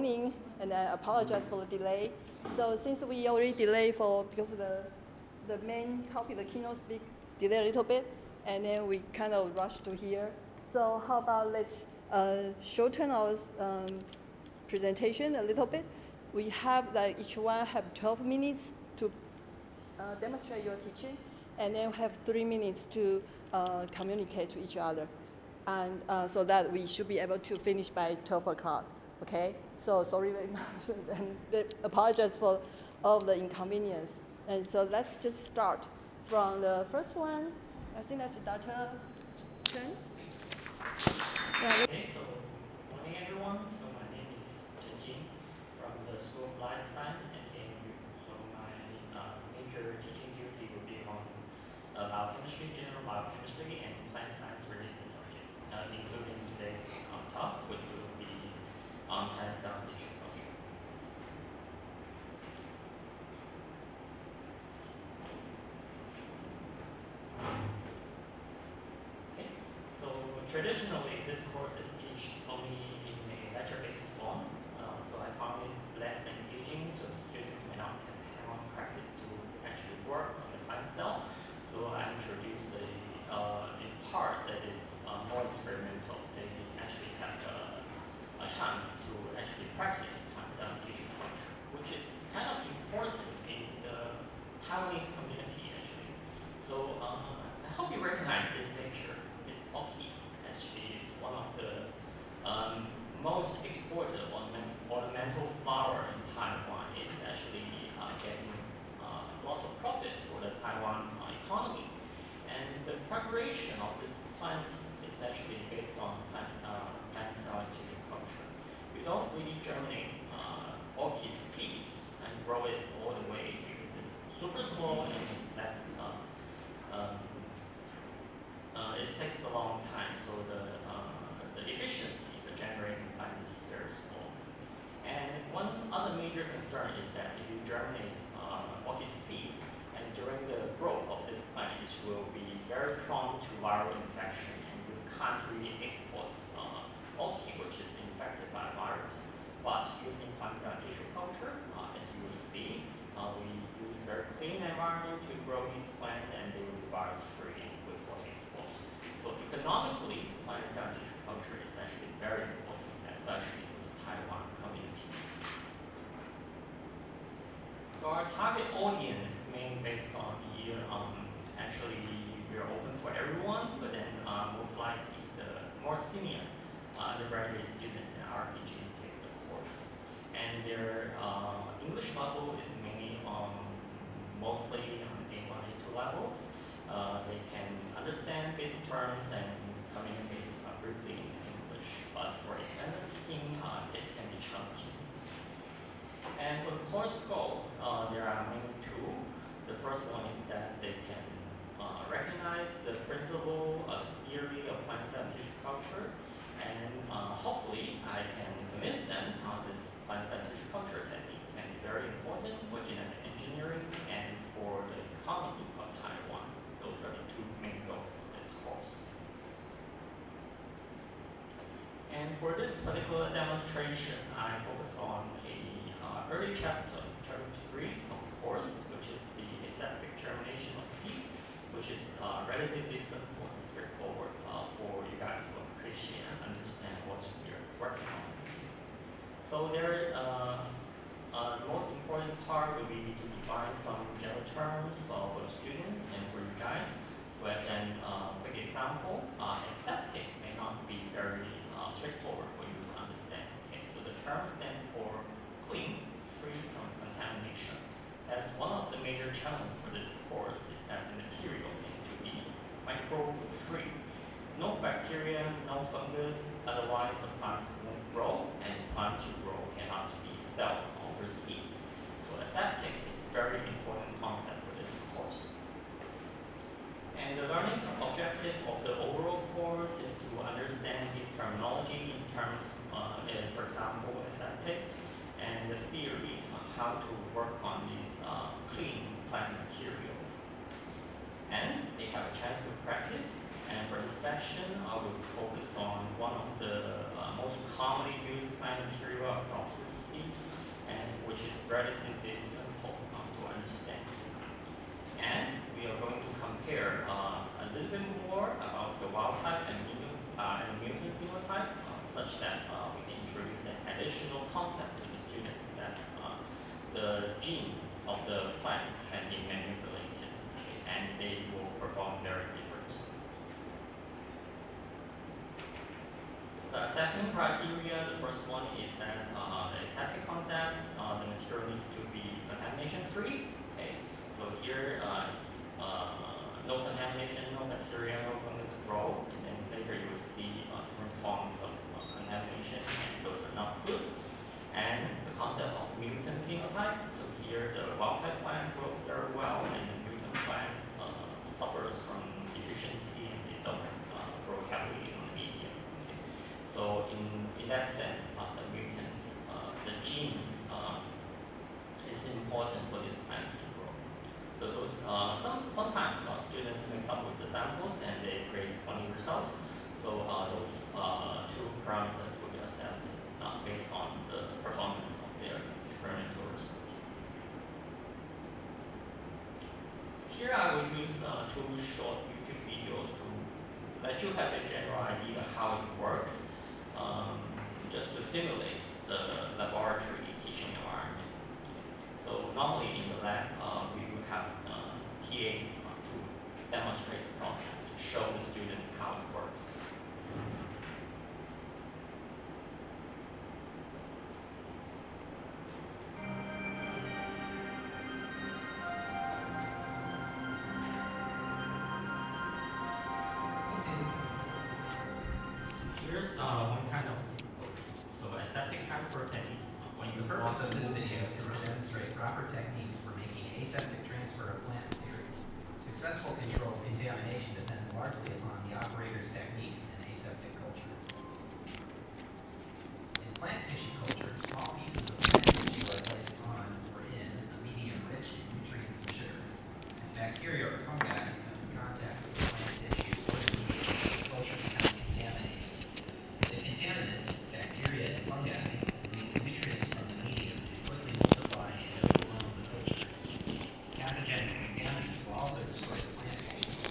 morning, and I apologize for the delay. So since we already delayed because the main topic, the keynote speak, delayed a little bit, and then we kind of rushed to here. So how about let's shorten our presentation a little bit. We have each one have 12 minutes to demonstrate your teaching, and then we have 3 minutes to communicate to each other. And so that we should be able to finish by 12 o'clock, okay? So sorry very much, and apologize for all the inconvenience. And so let's just start from the first one. I think that's Dr. Chen. Okay, so good morning everyone. So my name is Ching from the School of Life Science and EMI. So my major teaching duty will be on biochemistry, general biochemistry, and plant science related subjects, including today's talk, which will be on plant cell tissue culture. Okay, so traditionally this course is taught only in a lecture-based form, so I found it less engaging, so the students may not have hands-on practice to actually work on the plant cell. So I introduced a part that is more experimental. They actually have a chance to actually practice plant cell tissue culture, which is kind of important in the Taiwanese community actually. So I hope you recognize this picture. It's poppy. Actually, it's one of the most exported ornamental flower in Taiwan. It's actually getting lots of profit for the Taiwan economy. And the preparation of these plants is actually based on plant cell tissue culture. We don't really germinate orchid seeds and grow it all the way because it's super small and it's less. It takes a long time, so the efficiency for generating plant is very small. And one other major concern is that if you germinate orchid seed, and during the growth of this plant, it will be very prone to viral infection, and you can't really export orchid which is infected by a virus. But using plant cell tissue culture, as you will see, we use very clean environment to grow these plants, and they will be virus-free and good for export. So economically, plant cell tissue culture is actually very important, especially for the Taiwan community. So our target audience mainly based on the actually we are open for everyone, but then most likely the more senior undergraduate students and RPGs take the course. And their English level is mainly mostly on A1, A2 levels. They can understand basic terms and communicate briefly in English, but for extended speaking, it can be challenging. And for the course goal, there are mainly two. The first one is that they can recognize the principle of theory of plant cell tissue culture, and hopefully I can convince them how this plant cell tissue culture technique can be very important for genetic engineering and for the economy of Taiwan. Those are the two main goals of this course. And for this particular demonstration, I focus on a early chapter 3 of the course, which is the aseptic germination of seeds, which is relatively simple and straightforward for you guys to appreciate and understand what you're working on. So there, the most important part will be to define some general terms for the students and for you guys. So as a quick example, aseptic may not be very straightforward for you to understand. Okay, so the terms stand for clean, free from contamination. As one of the major challenges for this course is that the material needs to be microbe-free. No bacteria, no fungus, otherwise the plant won't grow, and plant to grow cannot be cell over seeds. So aseptic is a very important concept for this course. And the learning objective of the overall course is to understand this terminology in terms, for example, aseptic, and the theory on how to work on these clean plant materials. And they have a chance to practice. And for this section, I will focus on one of the most commonly used plant material process, which is relatively simple to understand. And we are going to compare a little bit more about the wild type and mutant phenotype, such that we can introduce an additional concept to the students that the gene of the plants can be manipulated, okay, and they will perform very different. So the assessment criteria, the first one is that the aseptic concept, the material needs to be contamination-free. Okay, so here no contamination, no bacteria, no fungus grow, and then later you will see different forms of contamination, and those are not good. And the concept of mutant phenotype, so here the wild type plant grows very well, and the mutant plant suffers from deficiency and they don't grow heavily on the medium. Okay. So in that sense, the mutant, the gene is important for these plants to grow. So those sometimes students mix up with the samples and they create funny results. So those two parameters will be assessed based on the performance of their experimental research. Here I will use two short YouTube videos to let you have a general idea how it works, just to simulate the laboratory teaching environment. So normally in the lab, we will have TA to demonstrate the process, to show the students how it works. Here's one kind of aseptic transfer technique. When you The purpose of this video is to demonstrate proper techniques for making aseptic transfer of plant material. Successful control of contamination depends largely upon the operator's techniques in aseptic culture. In plant tissue culture, small pieces of plant tissue are placed on or in a medium rich in nutrients and sugar. Bacteria or fungi come in contact with the plant tissue or the medium, and the culture becomes contaminated. The contaminants, bacteria and fungi, leave nutrients from the medium and quickly multiply and overwhelm the culture. Pathogenic contaminants will also destroy the plant tissue.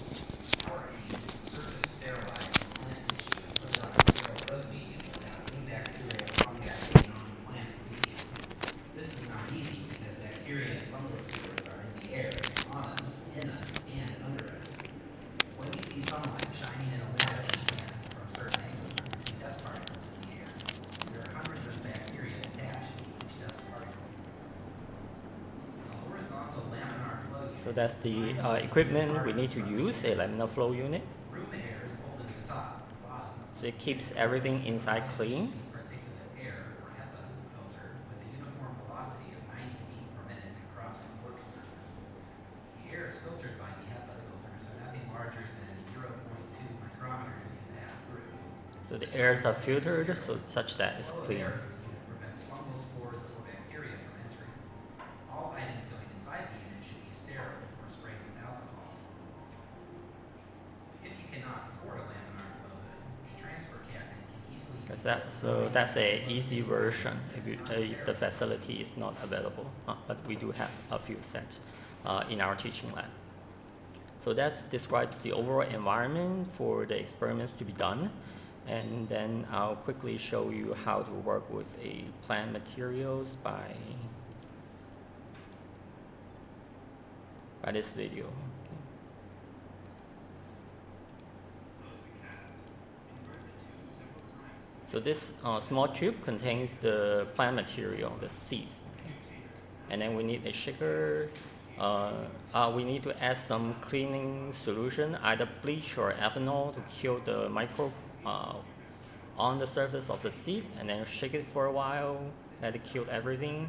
However, you use surface sterilized plant tissue and put it on a sterile growth medium without any bacteria or fungi being on the plant medium. This is not easy because bacteria and fungal spores are in the air, on us, in us, and under us. When you see sunlight shining in a window from certain angles, you see dust particles in the air. There are hundreds of bacteria attached to each dust particle. A horizontal laminar flow unit. So that's the equipment we need to use, a laminar flow unit. Room air is open at the top and bottom. So it keeps everything inside clean. Particulate air, or HEPA, filter with a uniform velocity of 90 feet per minute across the work surface. The air is filtered by the HEPA filter, so nothing larger than 0.2 micrometers can pass through. So the airs are filtered such that it's Flow of clean. air from the unit prevents fungal spores or bacteria from entering. All items going inside the unit should be sterile or sprayed with alcohol. If you cannot afford a laminar flow hood, a transfer cabinet can easily So that's a easy version if the facility is not available. But we do have a few sets in our teaching lab. So that describes the overall environment for the experiments to be done. And then I'll quickly show you how to work with a plant materials by this video. Okay. So this small tube contains the plant material, the seeds. Okay. And then we need a shaker. We need to add some cleaning solution, either bleach or ethanol, to kill the microbe on the surface of the seed, and then shake it for a while, let it kill everything,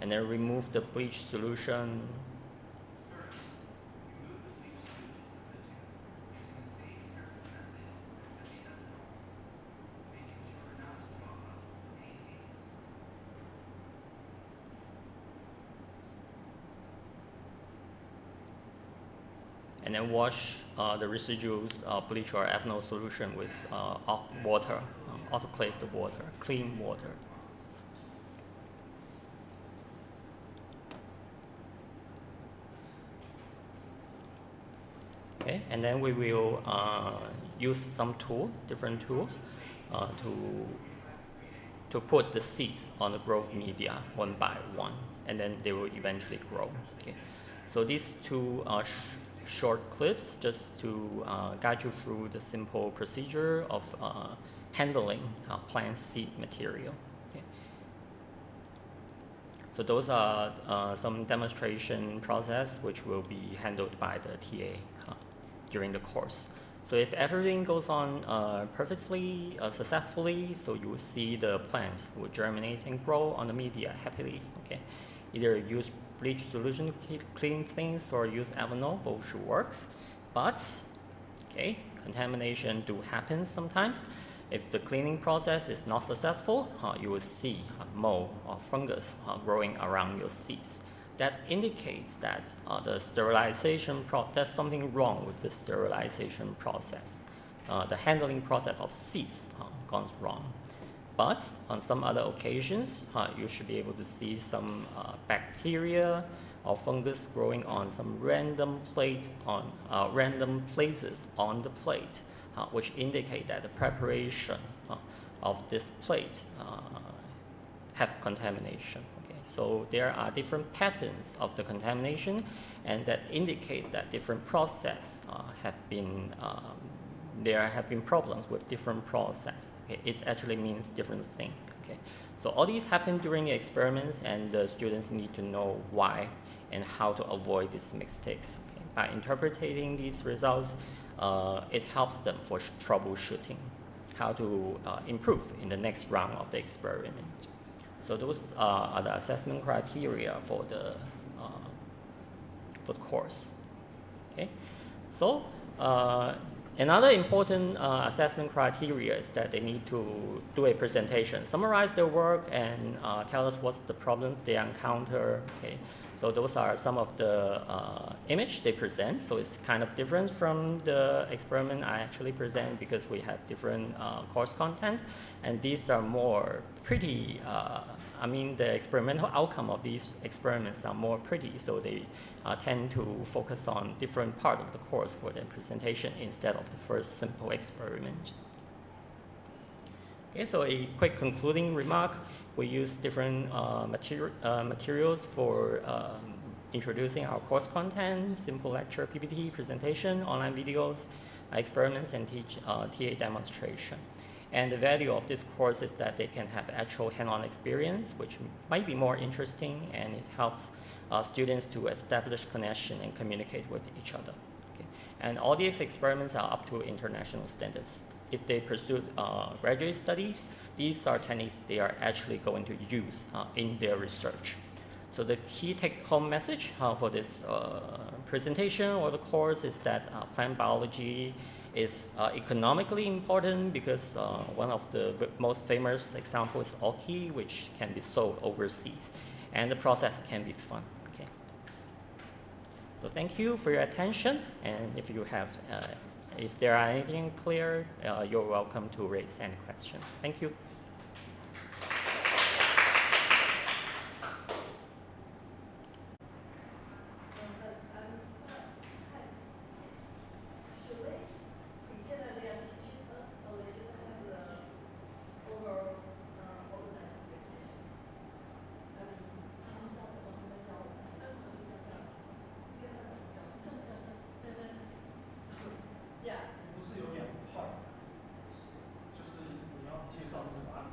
and then remove the bleach solution. And then wash the residuals bleach or ethanol solution with water, autoclave the water, clean water. Okay, and then we will use some different tools, to put the seeds on the growth media one by one, and then they will eventually grow. Okay, so these two short clips just to guide you through the simple procedure of handling plant seed material. Okay. So those are some demonstration process which will be handled by the TA during the course. So if everything goes on perfectly, successfully, so you will see the plants will germinate and grow on the media happily. Okay, either use bleach solution to clean things or use Avenol, both should works. But okay, contamination do happen sometimes. If the cleaning process is not successful, you will see mold or fungus growing around your seeds. That indicates that the sterilization there's something wrong with the sterilization process. The handling process of seeds gone wrong. But on some other occasions, you should be able to see some bacteria or fungus growing on some random places on the plate, which indicate that the preparation of this plate have contamination. Okay, so there are different patterns of the contamination, and that indicate that different process there have been problems with different process. Okay, it actually means different thing. Okay, so all these happen during the experiments, and the students need to know why and how to avoid these mistakes. Okay, by interpreting these results, it helps them for troubleshooting, how to improve in the next round of the experiment. So those are the assessment criteria for the course. Okay, so another important assessment criteria is that they need to do a presentation, summarize their work, and tell us what's the problem they encounter. Okay, so those are some of the image they present. So it's kind of different from the experiment I actually present because we have different course content, and these are more pretty. The experimental outcome of these experiments are more pretty, so they tend to focus on different part of the course for their presentation instead of the first simple experiment. Okay, so a quick concluding remark. We use different materials for introducing our course content, simple lecture, PPT, presentation, online videos, experiments, and TA demonstration. And the value of this course is that they can have actual hand-on experience, which might be more interesting, and it helps students to establish connection and communicate with each other. Okay. And all these experiments are up to international standards. If they pursue graduate studies, these are techniques they are actually going to use in their research. So the key take-home message for this presentation or the course is that plant biology is economically important because one of the most famous examples is orchid, which can be sold overseas, and the process can be fun. Okay. So thank you for your attention, and if you have, if there are anything clear, you're welcome to raise any question. Thank you.不是有2块，就是你要介绍，就是把它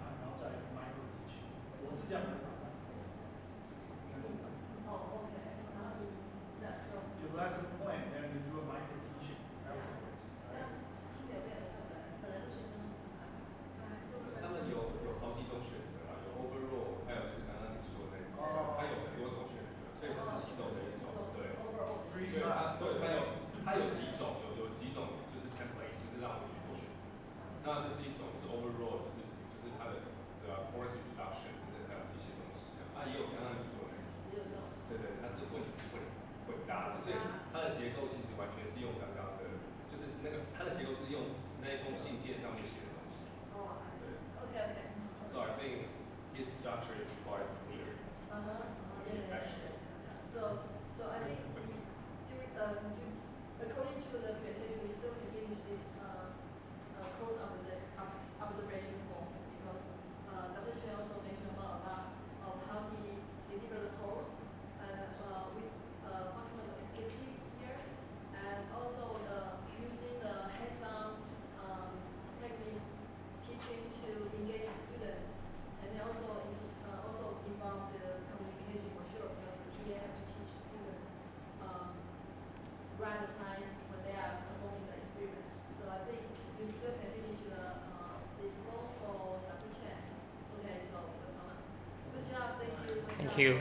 Thank you.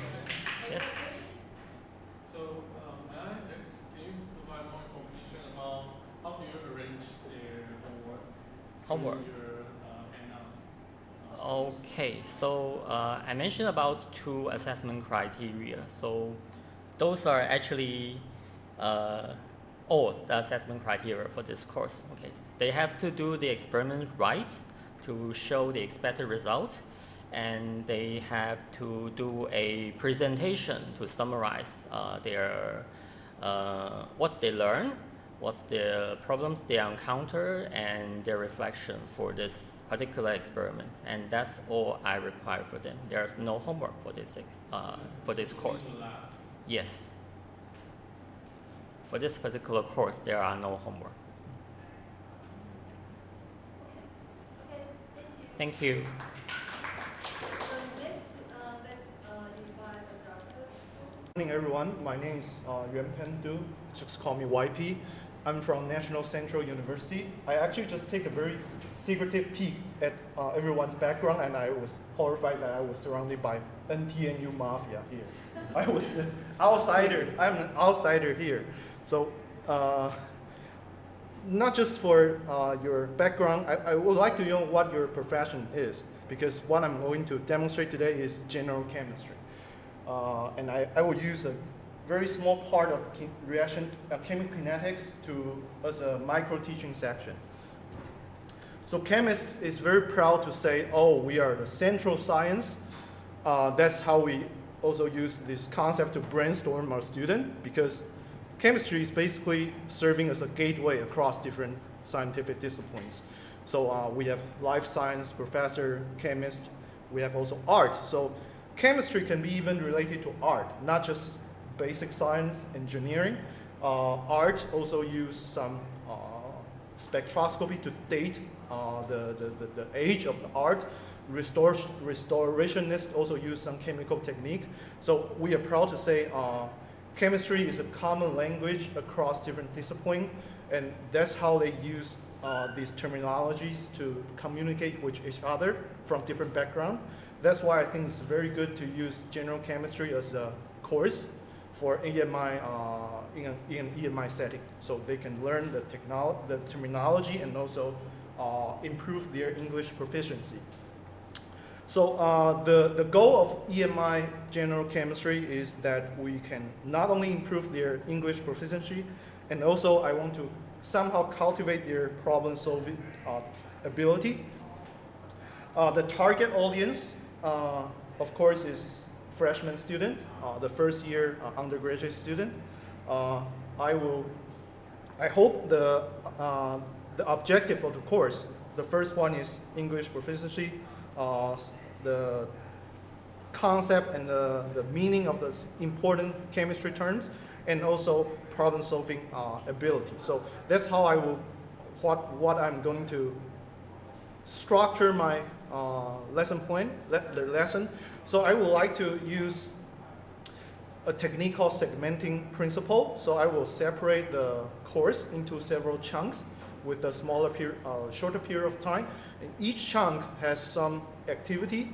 Yes. So, may I ask, can you provide more information about how do you arrange their homework? Homework. During your handout? Okay, so I mentioned about 2 assessment criteria. So those are actually all the assessment criteria for this course. Okay, they have to do the experiment right to show the expected result, and they have to do a presentation to summarize their what they learn, what's the problems they encounter, and their reflection for this particular experiment. And that's all I require for them. There's no homework for this course. Yes. For this particular course, there are no homework. Okay, thank you. Thank you. So next, let's invite Dr. Good morning, everyone. My name is Yuan-Peng. Just call me YP. I'm from National Central University. I actually just take a very secretive peek at everyone's background, and I was horrified that I was surrounded by NTNU mafia here. I was the outsider. I'm an outsider here. So, not just for your background, I would like to know what your profession is, because what I'm going to demonstrate today is general chemistry. And I will use a very small part of reaction chemical kinetics as a micro teaching section. So chemist is very proud to say, oh, we are the central science. That's how we also use this concept to brainstorm our student, because chemistry is basically serving as a gateway across different scientific disciplines. So we have life science professor, chemist. We have also art. So chemistry can be even related to art, not just basic science, engineering. Art also use some spectroscopy to date the age of the art. Restorationists also use some chemical technique. So we are proud to say chemistry is a common language across different disciplines, and that's how they use these terminologies to communicate with each other from different backgrounds. That's why I think it's very good to use general chemistry as a course for EMI in an EMI setting, so they can learn the terminology and also improve their English proficiency. So the goal of EMI general chemistry is that we can not only improve their English proficiency, and also I want to somehow cultivate their problem solving ability. The target audience, of course, is freshman student, the first year undergraduate student. I hope the objective of the course, the first one is English proficiency, the concept and the meaning of the important chemistry terms, and also problem solving ability. So that's how I will, what I'm going to structure my lesson point, the lesson. So I would like to use a technique called segmenting principle. So I will separate the course into several chunks with a shorter period of time. And each chunk has some activity,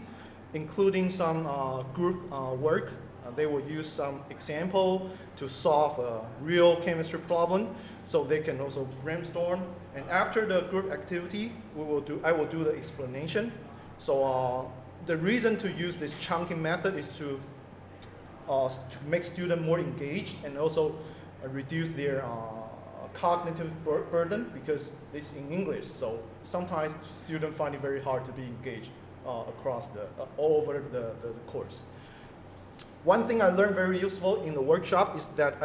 including some group work. They will use some example to solve a real chemistry problem, so they can also brainstorm. And after the group activity, I will do the explanation. So the reason to use this chunking method is to make students more engaged and also reduce their cognitive burden, because it's in English. So sometimes students find it very hard to be engaged across all over the course. One thing I learned very useful in the workshop is that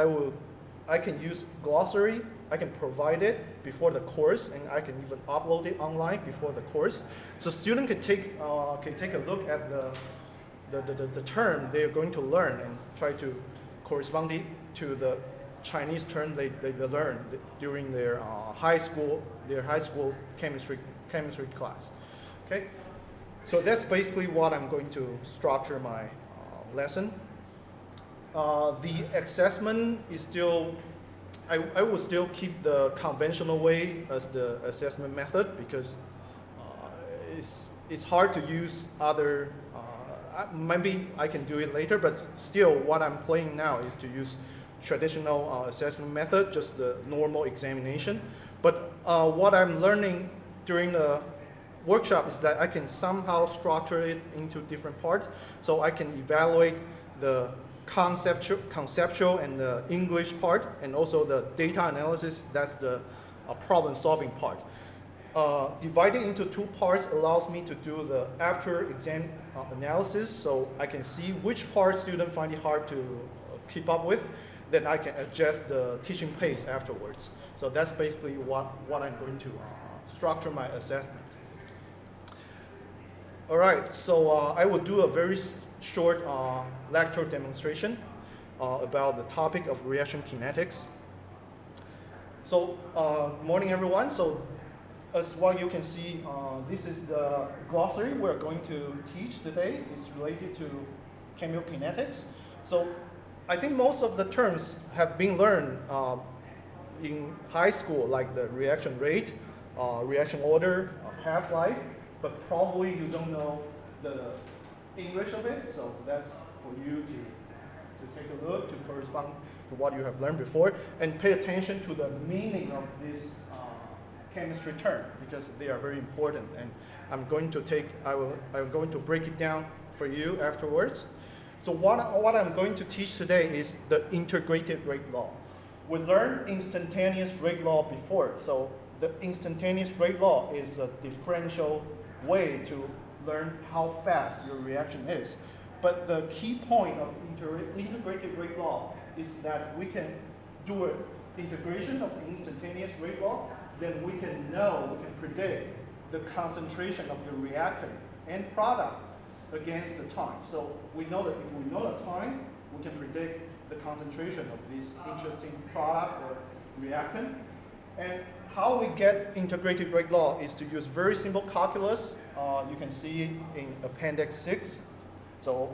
I can use glossary. I can provide it before the course, and I can even upload it online before the course. So students can take a look at the term they're going to learn and try to correspond it to the Chinese term they learned during their high school chemistry class. Okay, so that's basically what I'm going to structure my lesson. The assessment is still, I will still keep the conventional way as the assessment method, because it's hard to use other. maybe I can do it later, but still what I'm playing now is to use traditional assessment method, just the normal examination. But what I'm learning during the workshop is that I can somehow structure it into different parts, so I can evaluate the conceptual and the English part, and also the data analysis, that's the problem solving part. Dividing into two parts allows me to do the after exam analysis, so I can see which part students find it hard to keep up with, then I can adjust the teaching pace afterwards. So that's basically what I'm going to structure my assessment. All right, so I will do a very short lecture demonstration about the topic of reaction kinetics. So, morning everyone. So, as what you can see, this is the glossary we're going to teach today. It's related to chemical kinetics. So, I think most of the terms have been learned in high school, like the reaction rate, reaction order, half-life, but probably you don't know the English of it, so that's for you to take a look, to correspond to what you have learned before, and pay attention to the meaning of this chemistry term, because they are very important, and I'm going to break it down for you afterwards. So what I'm going to teach today is the integrated rate law. We learned instantaneous rate law before, so the instantaneous rate law is a differential way to learn how fast your reaction is. But the key point of integrated rate law is that we can do an integration of the instantaneous rate law, then we can predict the concentration of the reactant and product against the time. So we know that if we know the time, we can predict the concentration of this interesting product or reactant. And how we get integrated rate law is to use very simple calculus. You can see it in Appendix 6. So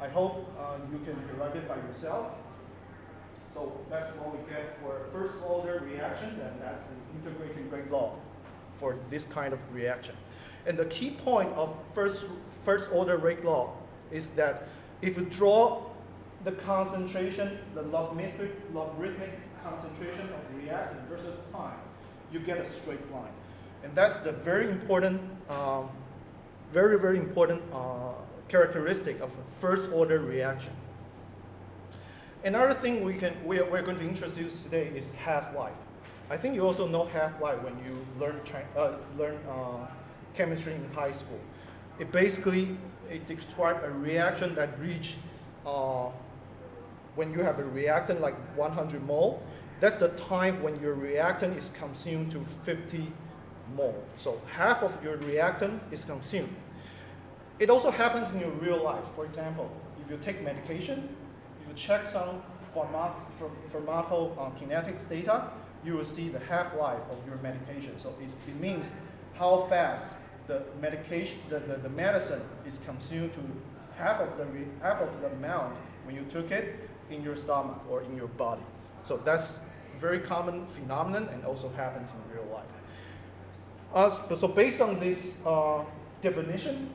I hope you can derive it by yourself. So that's what we get for first order reaction, and that's the integrated rate law for this kind of reaction. And the key point of first order rate law is that if you draw the concentration, the logarithmic concentration of reactant versus time, you get a straight line. And that's the very important, very important characteristic of a first order reaction. Another thing we're going to introduce today is half-life. I think you also know half-life when you learn chemistry in high school. It describes a reaction that reach when you have a reactant like 100 mole. That's the time when your reactant is consumed to 50 mole. So half of your reactant is consumed. It also happens in your real life. For example, if you take medication, if you check some pharmacokinetics data, you will see the half-life of your medication. So it means how fast the medication, the medicine is consumed to half of the amount when you took it in your stomach or in your body. So that's a very common phenomenon and also happens in real life. So based on this definition,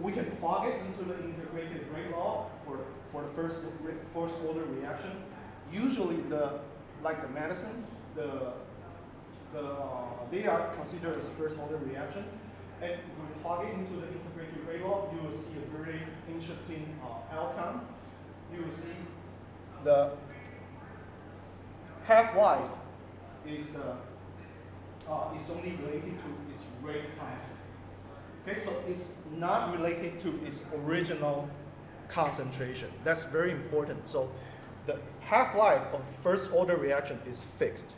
we can plug it into the integrated rate law for the first order reaction. Usually like the medicine, they are considered as first order reaction. And if we plug it into the integrated rate law, you will see a very interesting outcome. You will see the half-life is only related to its rate constant. Okay, so it's not related to its original concentration. That's very important. So the half-life of first order reaction is fixed.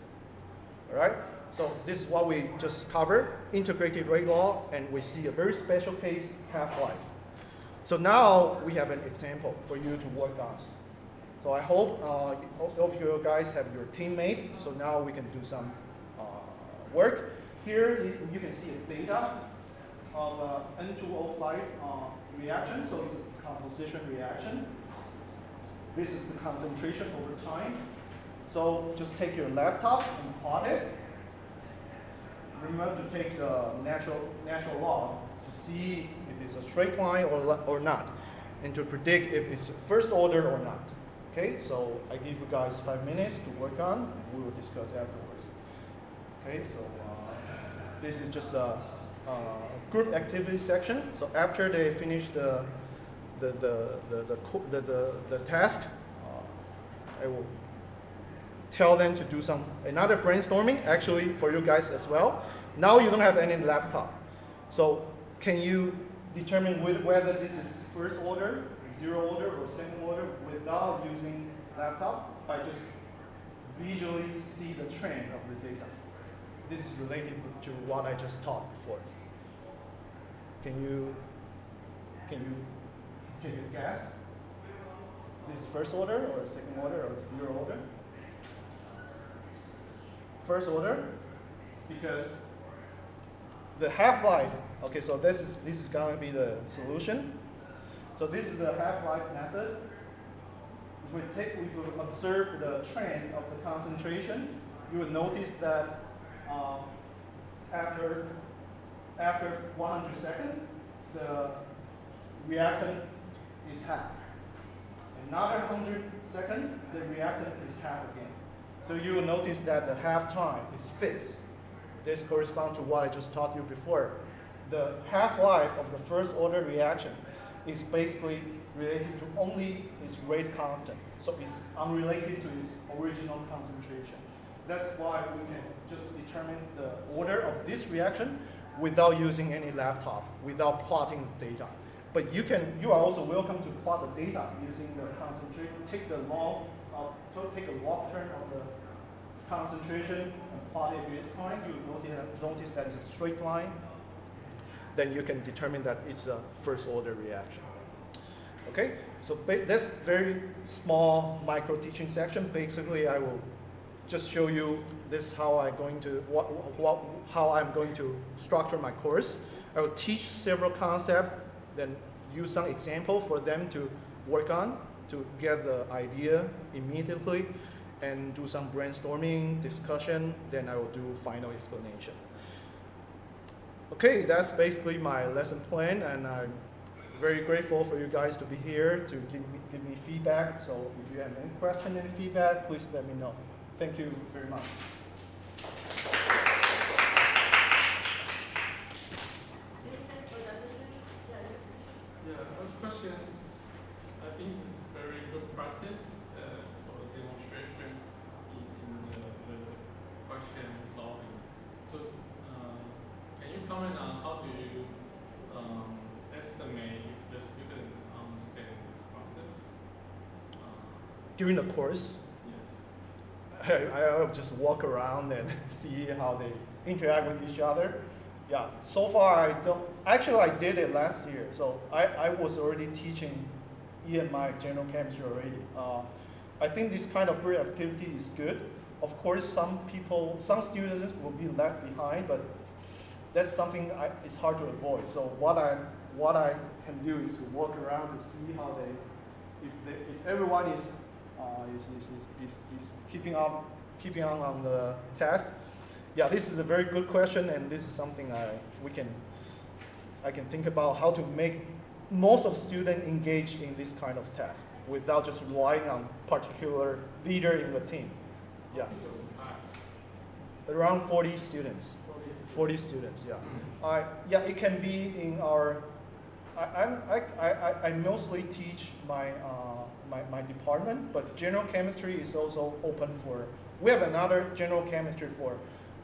All right? So this is what we just covered, integrated rate law, and we see a very special case, half-life. So now we have an example for you to work on. So I hope all of you guys have your teammate, so now we can do some work. Here you can see the data of N205 reaction, so it's a composition reaction. This is the concentration over time. So just take your laptop and plot it. Remember to take the natural log to see if if it's a straight line or not, and to predict if it's first order or not. Okay, so I give you guys 5 minutes to work on, and we will discuss afterwards. Okay, so this is just a group activity section. So after they finish the task, I will tell them to do another brainstorming, actually for you guys as well. Now you don't have any laptop. So can you determine whether this is first order, zero order, or second order without using laptop by just visually see the trend of the data? This is related to what I just taught before. Can you take a guess? This is first order or second order or zero order? First order, because the half-life, okay, so this is gonna be the solution. So this is the half-life method. If we observe the trend of the concentration, you will notice that after 100 seconds, the reactant is half. Another 100 seconds, the reactant is half again. So you will notice that the half time is fixed. This corresponds to what I just taught you before. The half-life of the first order reaction is basically related to only its rate constant. So it's unrelated to its original concentration. That's why we can just determine the order of this reaction without using any laptop, without plotting the data. But you are also welcome to plot the data using the concentration, take a log turn of the concentration and plot it with time. You notice that it's a straight line. Then you can determine that it's a first order reaction. Okay, so that's very small micro teaching section. Basically, I will just show you this how I'm going to structure my course. I will teach several concepts, then use some example for them to work on to get the idea immediately, and do some brainstorming, discussion, then I will do final explanation. Okay, that's basically my lesson plan, and I'm very grateful for you guys to be here to give me feedback. So if you have any question, any feedback, please let me know. Thank you very much. Yeah, first question. I think this is very good practice for the demonstration in the question solving. So, can you comment on how do you estimate if the student understands this process? During the course, Yes. I'll just walk around and see how they interact with each other. Yeah, so far I did it last year. So I was already teaching EMI, general chemistry already. I think this kind of group activity is good. Of course, some students will be left behind, but that's something it's hard to avoid. So what I can do is to walk around to see how if everyone is keeping on the task. Yeah, this is a very good question, and this is something I can think about how to make most of the students engage in this kind of task without just relying on particular leader in the team. Yeah, around 40 students. 40 students. Yeah. Yeah, it can be in our. I mostly teach my department, but general chemistry is also open for. We have another general chemistry for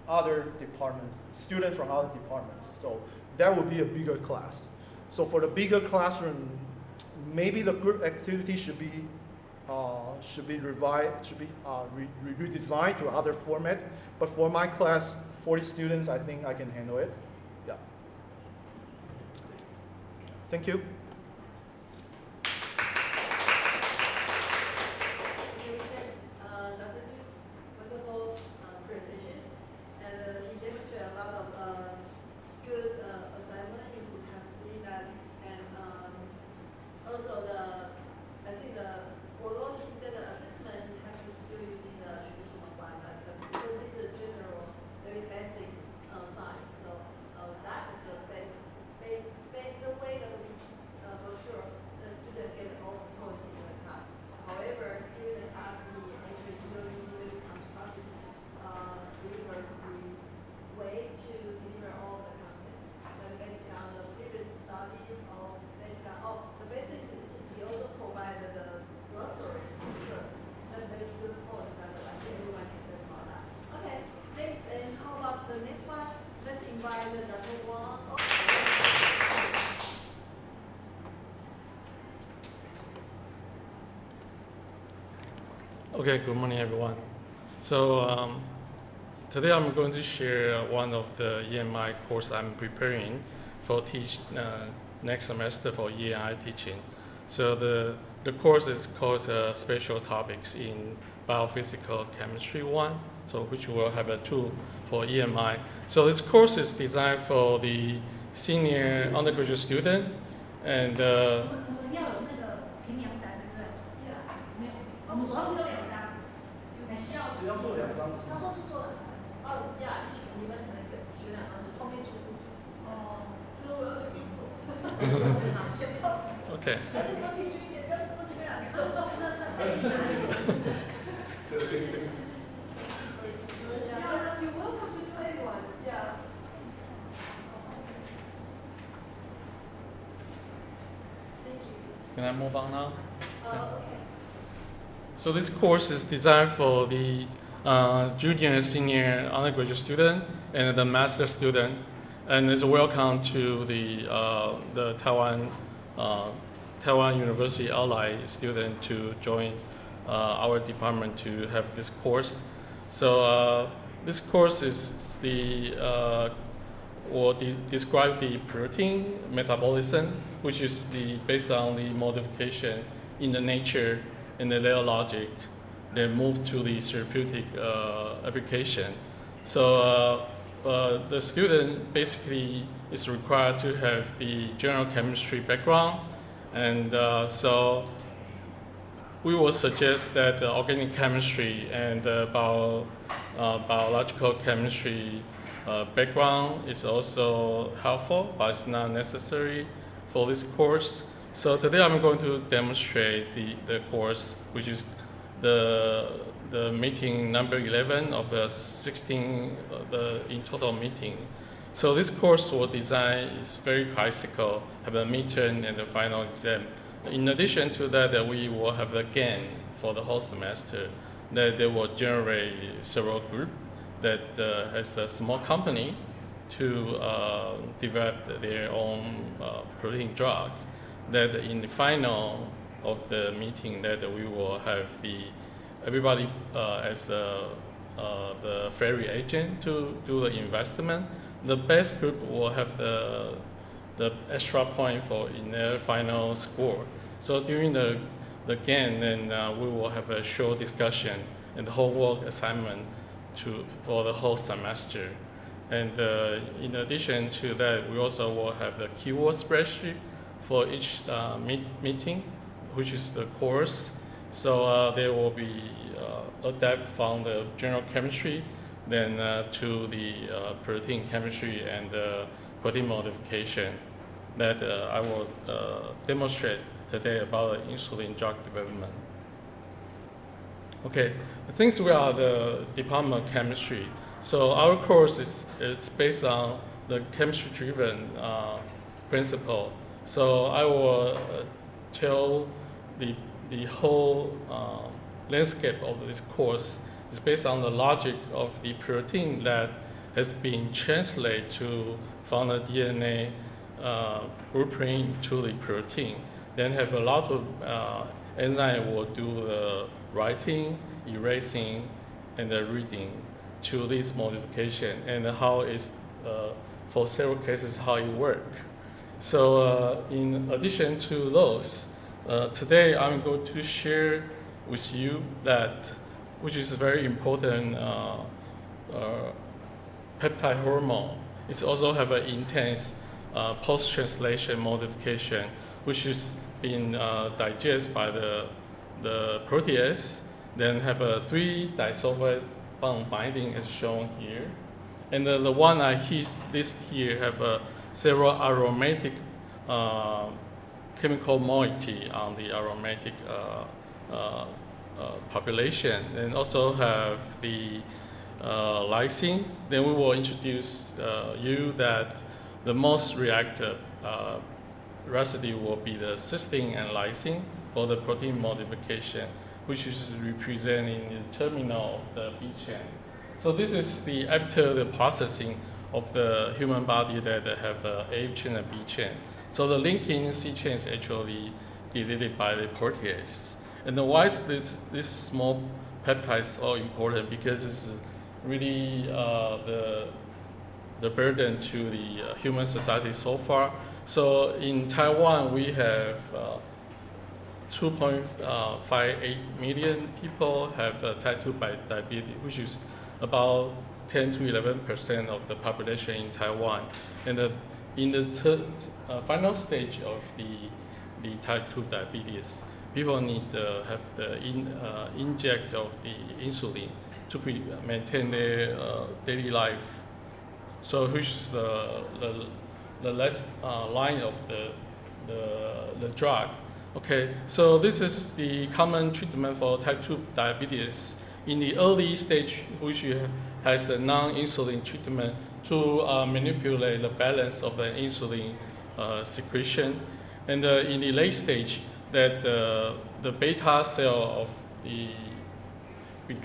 other departments, students from other departments. So that would be a bigger class. So for the bigger classroom, maybe the group activity should be redesigned to other format. But for my class, 40 students, I think I can handle it. Yeah. Thank you. Way the Okay, good morning, everyone. So today I'm going to share one of the EMI course I'm preparing for next semester for EMI teaching. So the course is called Special Topics in Biophysical Chemistry 1, so which will have a tool for EMI. So this course is designed for the senior undergraduate student and 我们要有那个平量单，对不对？没有，我们手上只有2张，还需要。只要做2张。他说是做2张。哦呀，你们可能学2张就后面出路。哦，之后我要选民主。前后。OK. 反正你们平均一点，不要只做前面2个。You will have to play once, yeah. Thank you. Can I move on now? Okay. So this course is designed for the junior and senior undergraduate student and the master student, and is welcome to the Taiwan University ally student to join our department to have this course. So this course is describe the protein metabolism, which is based on the modification in the nature and the layer logic, then move to the therapeutic application. So the student basically is required to have the general chemistry background, and so we will suggest that the organic chemistry and biological chemistry background is also helpful, but it's not necessary for this course. So today I'm going to demonstrate the course, which is the meeting number 11 of the 16 in total meeting. So this course was designed is very classical, have a midterm and the final exam. In addition to that, we will have the GAN for the whole semester. That they will generate several groups that has a small company to develop their own protein drug. That in the final of the meeting, that we will have everybody as the ferry agent to do the investment. The best group will have the extra point for in their final score. So during the GAN, then we will have a short discussion and homework assignment for the whole semester. And in addition to that, we also will have the keyword spreadsheet for each meeting, which is the course. So there will be adapt from the general chemistry, then to the protein chemistry and protein modification that I will demonstrate today about insulin drug development. Okay, since we are the Department of Chemistry, so our course is based on the chemistry-driven principle. So I will tell the whole landscape of this course is based on the logic of the protein that has been translated from the DNA blueprint to the protein. Then have a lot of enzyme will do the writing, erasing, and the reading to this modification, and how is for several cases how it works. So in addition to those, today I'm going to share with you that, which is a very important peptide hormone. It also have an intense post-translation modification, which is being digested by the protease, then have a 3-disulfide bond binding as shown here. And the one I list here have several aromatic chemical moiety on the aromatic population, and also have the lysine. Then we will introduce you that the most reactive residue will be the cysteine and lysine for the protein modification, which is represented in the terminal of the B chain. So this is after the processing of the human body that have A chain and B chain. So the linking C chain is actually deleted by the protease. And why is this small peptides are important because it's really the burden to the human society so far. So in Taiwan, we have 2.58 million people have type 2 diabetes, which is about 10 to 11% of the population in Taiwan. And in the final stage of the type 2 diabetes, people need to have the inject of the insulin to maintain their daily life. So which is the last line of the drug. Okay, so this is the common treatment for type 2 diabetes. In the early stage, which has a non-insulin treatment to manipulate the balance of the insulin secretion. And in the late stage, that the beta cell of the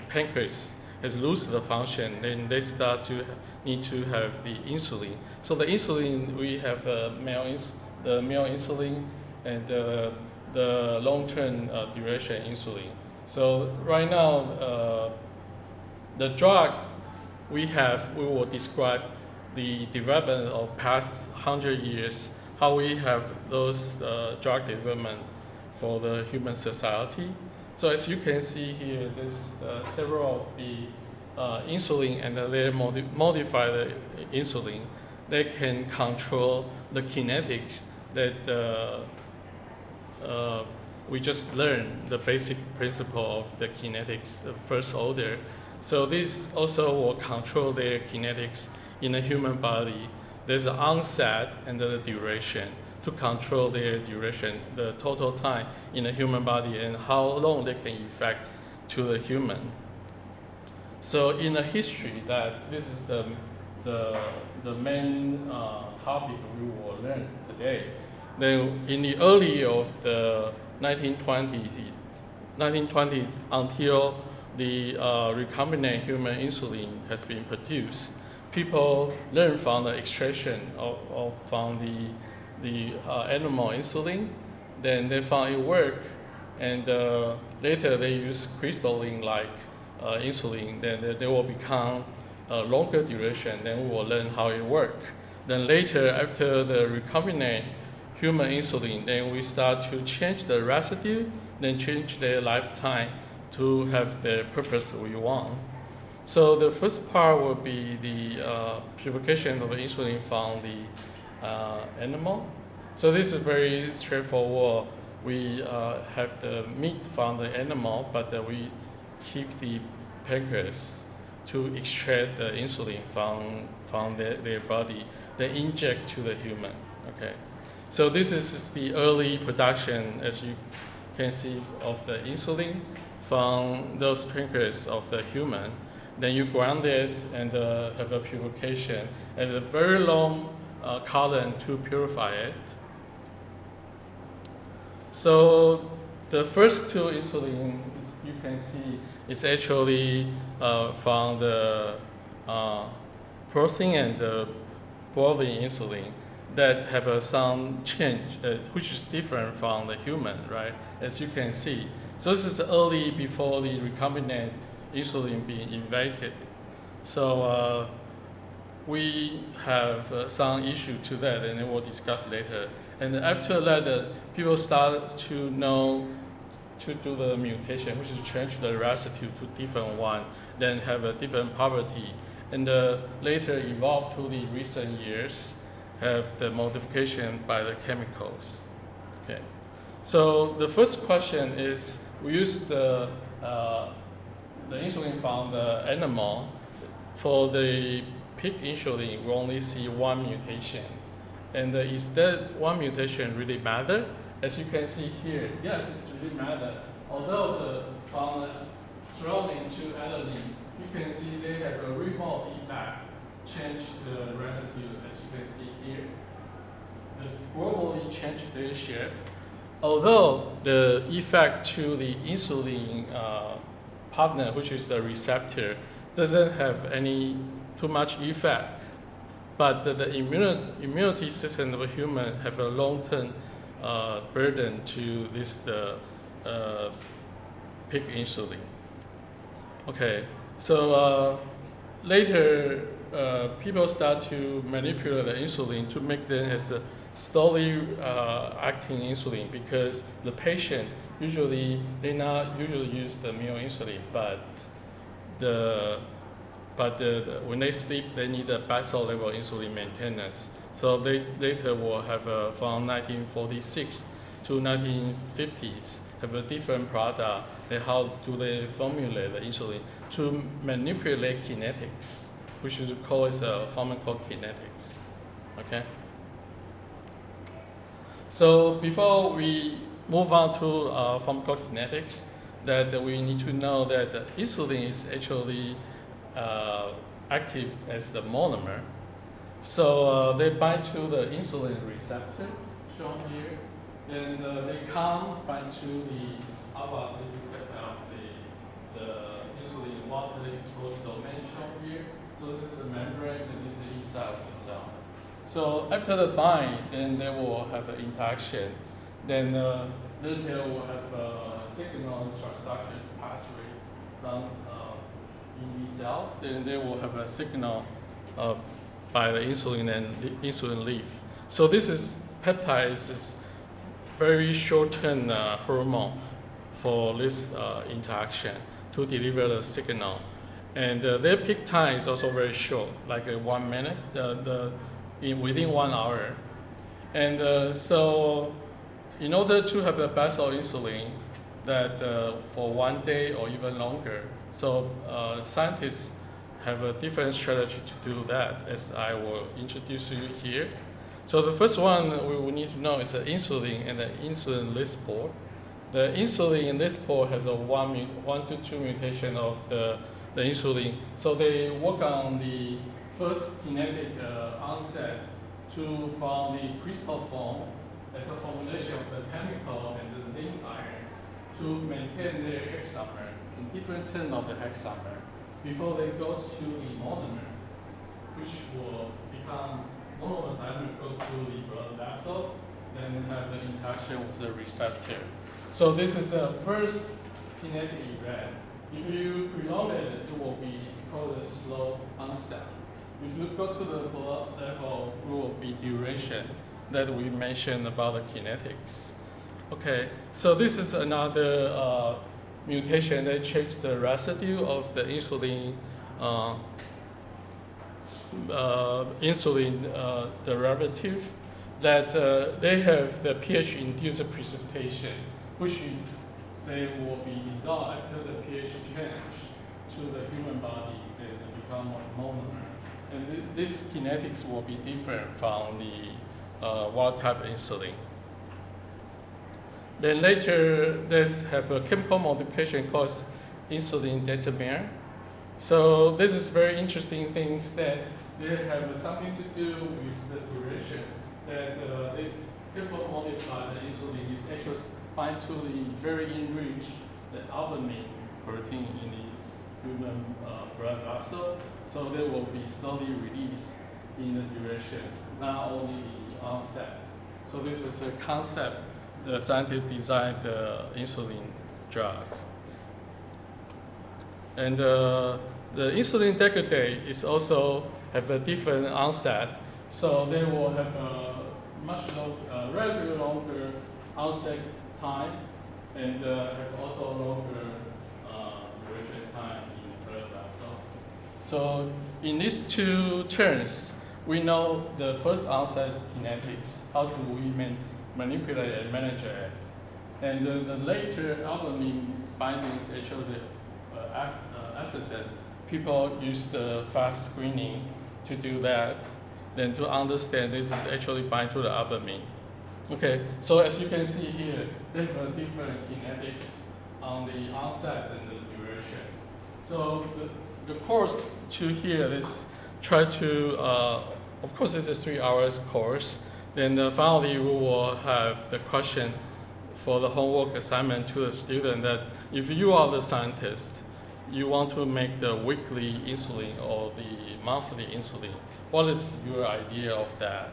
pancreas has lost the function, then they start to need to have the insulin. So the insulin, we have the male insulin and the long-term duration insulin. So right now, the drug we will describe the development of past 100 years, how we have those drug development for the human society. So as you can see here, there's several of the insulin, and they modify the insulin. They can control the kinetics that we just learned, the basic principle of the kinetics of first order. So this also will control their kinetics in the human body. There's an onset and the duration to control their duration, the total time in the human body and how long they can affect to the human. So in the history, that this is the main topic we will learn today. Then in the early of the 1920s until the recombinant human insulin has been produced, people learn from the extraction from the animal insulin. Then they found it work, and later they use crystalline like insulin. Then they will become longer duration. Then we will learn how it works. Then later, after the recombinant human insulin, then we start to change the residue, then change their lifetime to have the purpose we want. So the first part will be the purification of insulin from the animal. So this is very straightforward. We have the meat from the animal, but we keep the pancreas to extract the insulin from their body, then inject to the human. Okay. So this is the early production, as you can see, of the insulin from those pancreas of the human. Then you grind it and have a purification and a very long column to purify it. So the first two insulin, you can see, is actually from the porcine and the bovine insulin that have some change, which is different from the human, right? As you can see. So this is early before the recombinant insulin being invented. So we have some issue to that, and then we'll discuss later. And after that, people start to know to do the mutation, which is change the residue to different one, then have a different property. And later evolve to the recent years, have the modification by the chemicals. Okay. So the first question is, we use the insulin from the animal. For the pig insulin, we only see one mutation. And is that one mutation really matter? As you can see here, yes, it's really matter. Although from the surrounding to adenine, you can see they have a remote effect, change the residue, as you can see here. They globally change their shape. Although the effect to the insulin partner, which is the receptor, doesn't have any too much effect, but the immunity system of a human have a long-term burden to this pig insulin. Okay, so later people start to manipulate the insulin to make them as a slowly acting insulin, because the patient they not usually use the meal insulin, but when they sleep they need a basal level insulin maintenance. So they later will have from 1946 to 1950s have a different product. And how do they formulate the insulin to manipulate kinetics, which is called pharmacokinetics. Okay. So before we move on to pharmacokinetics, that we need to know that the insulin is actually active as the monomer. So they bind to the insulin receptor shown here, and they come bind to the alpha peptide of the insulin water exposed domain shown here. So this is the membrane, and this is the inside of the cell. So after the bind, then they will have an interaction. Then later will have a signal transduction pathway run in the cell. Then they will have a signal by the insulin and the insulin leaf. So this is peptide is very short-term hormone for this interaction to deliver the signal. And their peak time is also very short, like 1 minute, within 1 hour. And so in order to have the basal insulin that for 1 day or even longer, so scientists have a different strategy to do that, as I will introduce you here. So the first one we will need to know is the insulin and the insulin list port. The insulin list port has a 1 to 2 mutation of the insulin. So they work on the first kinetic onset from the crystal form as a formulation of the chemical and the zinc iron to maintain their hexamer in different turn of the hexamer before they go to the monomer, which will become monomer dimer go to the blood vessel, then have the interaction with the receptor. So this is the first kinetic event. If you prolong it, it will be called a slow onset. If you go to the blood level, it will be duration that we mentioned about the kinetics. Okay, so this is another mutation that changed the residue of the insulin derivative, that they have the pH-induced precipitation, which they will be dissolved after the pH change to the human body and become monomer. And this kinetics will be different from the wild type insulin. Then later, there's have a chemical modification called insulin detamers. So this is very interesting things that they have something to do with the duration. That this chemical modified insulin is actually bind to the very enriched the albumin protein in the human blood vessel. So they will be slowly released in the duration, not only the onset. So this is a concept the scientists designed the insulin drug. And the insulin degrade is also have a different onset. So they will have a much relatively longer onset time, and have also longer duration time in the blood vessel. So in these two terms, we know the first onset kinetics, how do we manipulate and manage it. And the later albumin bindings actually accident. People use the fast screening to do that, then to understand this is actually bind to the albumin. Okay, so as you can see here, they have different kinetics on the onset and the duration. So the course to here is try to, of course this is 3 hours course. Then finally we will have the question for the homework assignment to the student that if you are the scientist, you want to make the weekly insulin or the monthly insulin, what is your idea of that?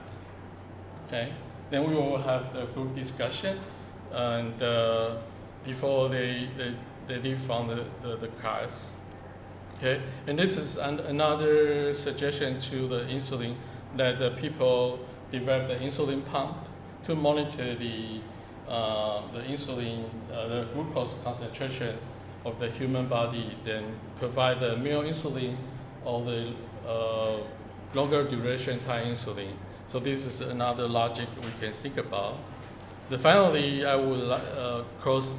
Okay, then we will have a group discussion, and before they leave from the class. Okay, and this is another suggestion to the insulin that the people develop the insulin pump to monitor the insulin, the glucose concentration of the human body, then provide the meal insulin or the longer duration time insulin. So this is another logic we can think about. Finally, I will close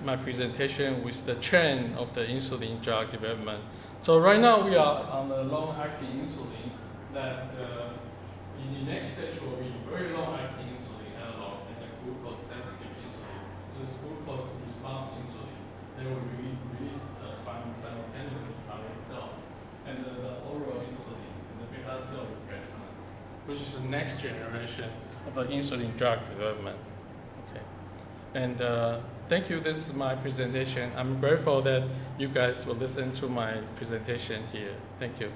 my presentation with the trend of the insulin drug development. So right now we are on the long-acting insulin that in the next stage will be very long-acting insulin analog and the glucose-sensitive insulin. This glucose response insulin, they will release simultaneously by itself. And the oral insulin and the beta cell replacement, which is the next generation of the insulin drug development. Okay, and thank you. This is my presentation. I'm grateful that you guys will listen to my presentation here. Thank you.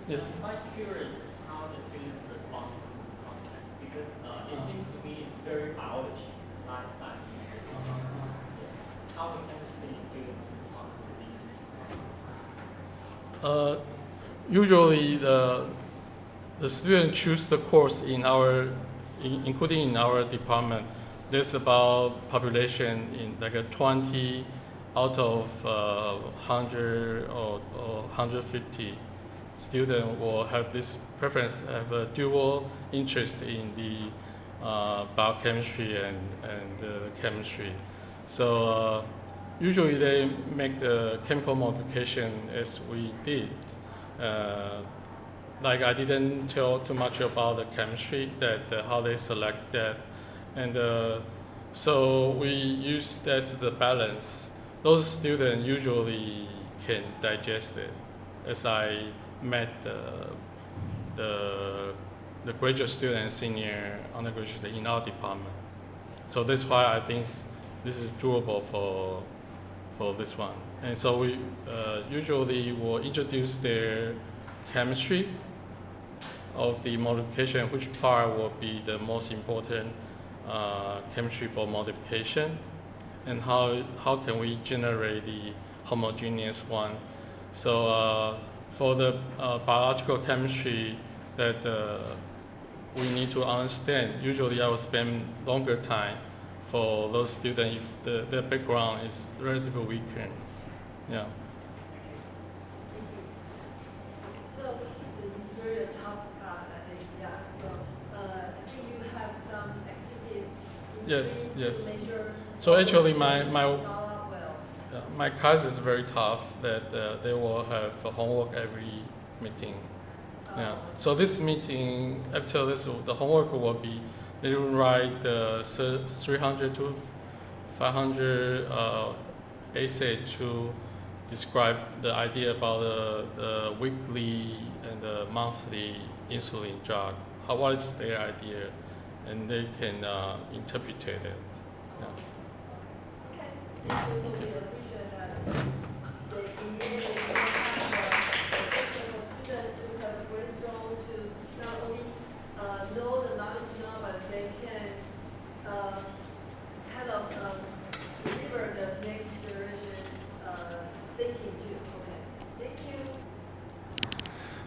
Yes. I'm quite curious how the students respond to this content because it seems to me it's very biology, not science. Yes. How the chemistry students respond to these? Usually the student choose the course including in our department. There's about population in like a 20 out of 100 or 150 student will have this preference, have a dual interest in the biochemistry and chemistry. So usually they make the chemical modification as we did. Like I didn't tell too much about the chemistry, how they select that, and so we use that as the balance. Those students usually can digest it, as I met the graduate student, senior undergraduate student in our department. So that's why I think this is doable for this one. And so we usually will introduce their chemistry of the modification, which part will be the most important chemistry for modification, and how can we generate the homogeneous one. So for the biological chemistry that we need to understand, usually I will spend longer time for those students if their background is relatively weaker. Yeah. So it's very tough class, I think. Yeah. So I think you have some activities. Yes. To measure So actually, my follow up well. my class is very tough. That they will have homework every meeting. Yeah. So this meeting, after this, the homework will be they will write 300 to 500 essay to describe the idea about the weekly and the monthly insulin drug. What is their idea, and they can interpret it. Yeah. Okay. Thank you. So we appreciate that. The section of students who have brainstorm to not only know the knowledge now, but they can kind of deliver the next generation's thinking too. Okay. Thank you.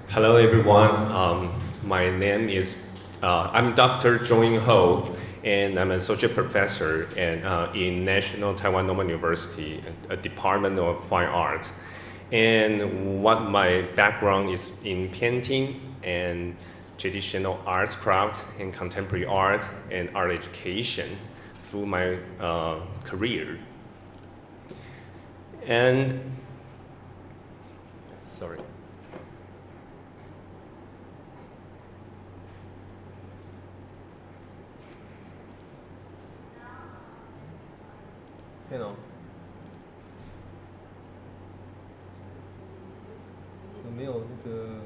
Hello, everyone. My name is I'm Dr. Chung-Ying Hou, and I'm an associate professor in National Taiwan Normal University, a Department of Fine Arts. And what my background is in painting and traditional arts, craft, and contemporary art and art education through my career. And sorry. Hello. 没有那个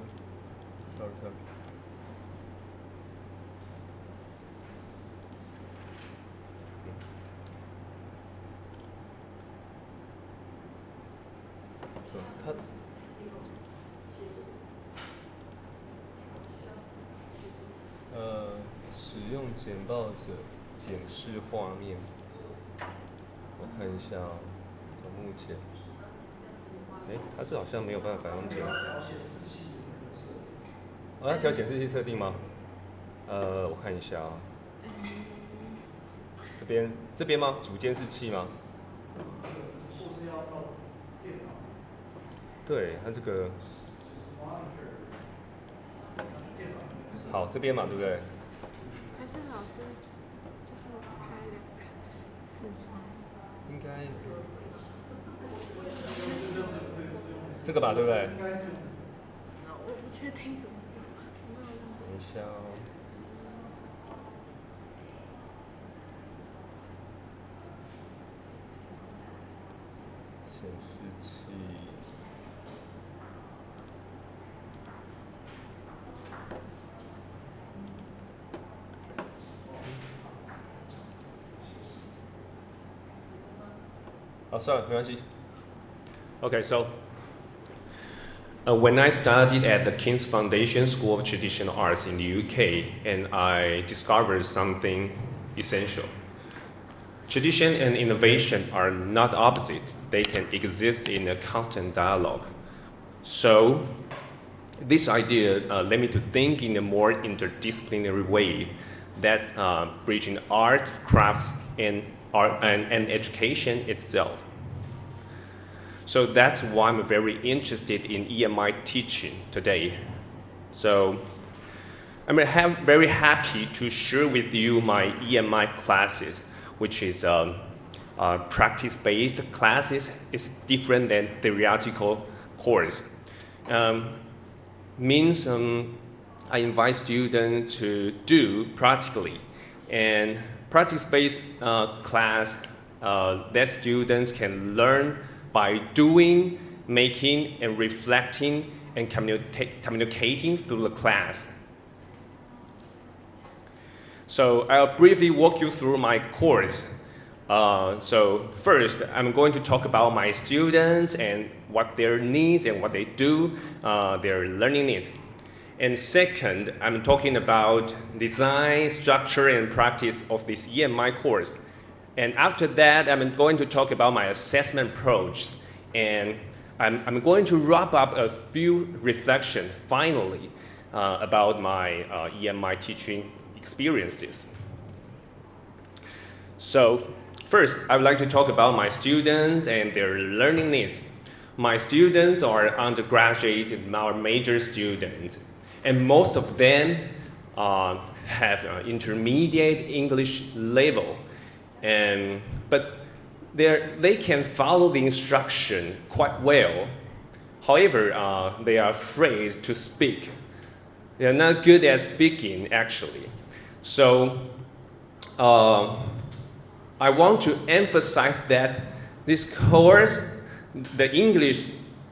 sorry。他简报者检视画面，我看一下哦，从目前，它这好像没有办法用简。要调显示器设定吗？我看一下啊、这边吗？主监视器吗？对，它这个，好，这边嘛，对不对？还是老师就是开2个视窗？应该这个吧，对不对？我不确定怎么用，等一下哦。显示器。算了，没关系。Okay, so when I studied at the King's Foundation School of Traditional Arts in the UK, and I discovered something essential. Tradition and innovation are not opposite. They can exist in a constant dialogue. So this idea led me to think in a more interdisciplinary way that bridging art, crafts, and education itself. So that's why I'm very interested in EMI teaching today. So I'm very happy to share with you my EMI classes, which is practice-based classes. It's different than theoretical course. Means I invite students to do practically, and practice-based class that students can learn by doing, making, and reflecting, and communicating through the class. So I'll briefly walk you through my course. So first, I'm going to talk about my students and what their needs and what they do, their learning needs. And second, I'm talking about design, structure, and practice of this EMI course. And after that, I'm going to talk about my assessment approach. And I'm going to wrap up a few reflections, finally, about my EMI teaching experiences. So first, I would like to talk about my students and their learning needs. My students are undergraduate and major students, and most of them have intermediate English level. But they can follow the instruction quite well. However, they are afraid to speak. They are not good at speaking, actually. So I want to emphasize that this course, the English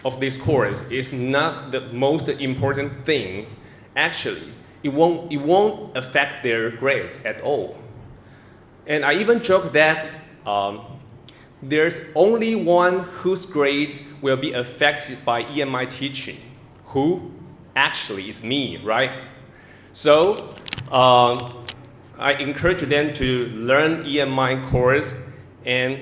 of this course, is not the most important thing. Actually, it won't affect their grades at all. And I even joke that there's only one whose grade will be affected by EMI teaching. Who? Actually, is me, right? So I encourage them to learn EMI course, and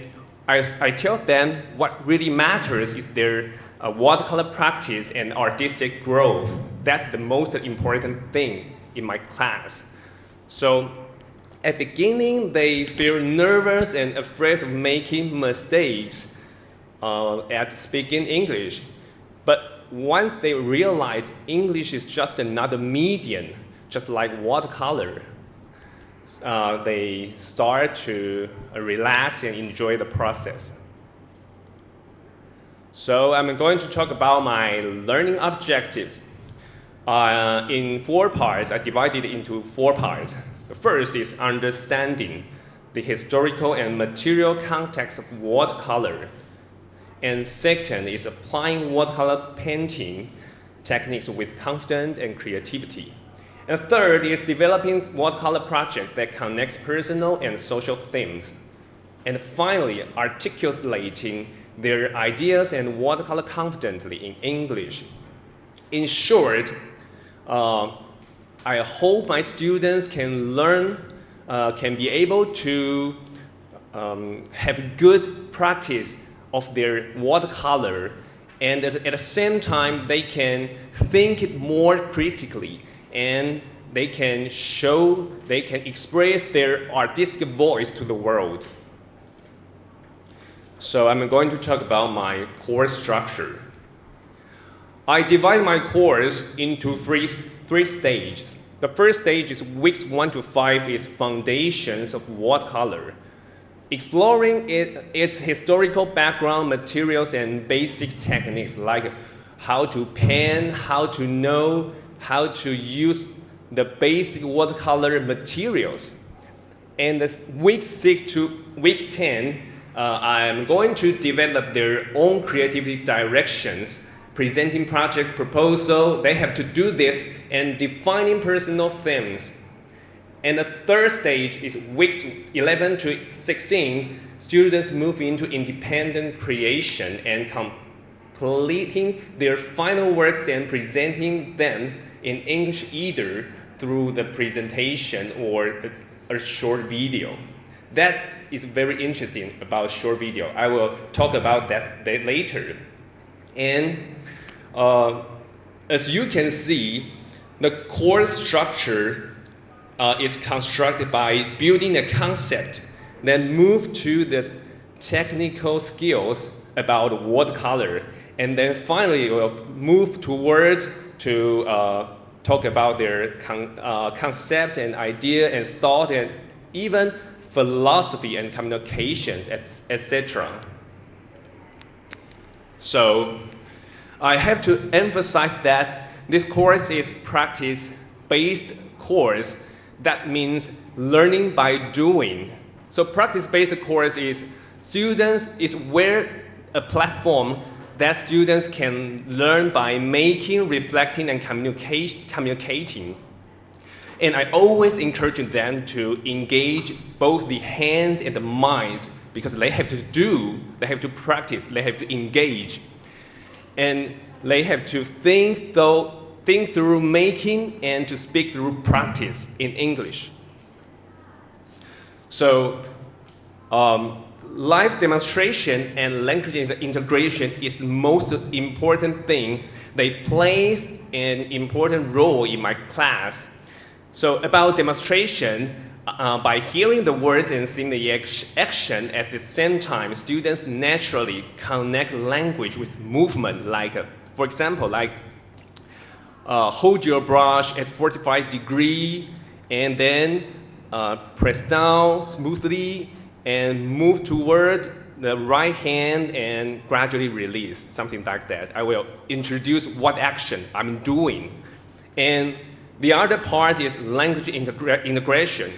I tell them what really matters is their watercolor practice and artistic growth. That's the most important thing in my class. So at the beginning, they feel nervous and afraid of making mistakes at speaking English. But once they realize English is just another medium, just like watercolor, they start to relax and enjoy the process. So I'm going to talk about my learning objectives. In 4 parts, I divided it into 4 parts. The first is understanding the historical and material context of watercolor. And second is applying watercolor painting techniques with confidence and creativity. And third is developing watercolor project that connects personal and social themes. And finally, articulating their ideas and watercolor confidently in English. In short, I hope my students can learn can be able to have good practice of their watercolor, and at the same time they can think more critically, and they can express their artistic voice to the world. So I'm going to talk about my course structure. I divide my course into three stages. The first stage is weeks 1 to 5 is foundations of watercolor, exploring its historical background, materials, and basic techniques like how to pen, how to know, how to use the basic watercolor materials. And week 6 to week 10, I'm going to develop their own creativity directions, presenting project proposal. They have to do this, and defining personal themes. And the third stage is weeks 11 to 16, students move into independent creation and completing their final works and presenting them in English either through the presentation or a short video. That is very interesting about short video. I will talk about that later. And as you can see, the course structure is constructed by building a concept, then move to the technical skills about watercolor, and then finally we'll move toward to talk about their concept and idea and thought and even philosophy and communications, etc. So I have to emphasize that this course is practice-based course. That means learning by doing. So practice-based course is where a platform that students can learn by making, reflecting, and communicating. And I always encourage them to engage both the hands and the minds because they have to do, they have to practice, they have to engage. And they have to think through making and to speak through practice in English. So live demonstration and language integration is the most important thing. They play an important role in my class. So about demonstration, by hearing the words and seeing the action at the same time, students naturally connect language with movement, like, for example, like hold your brush at 45 degrees and then press down smoothly and move toward the right hand and gradually release, something like that. I will introduce what action I'm doing. And the other part is language integration.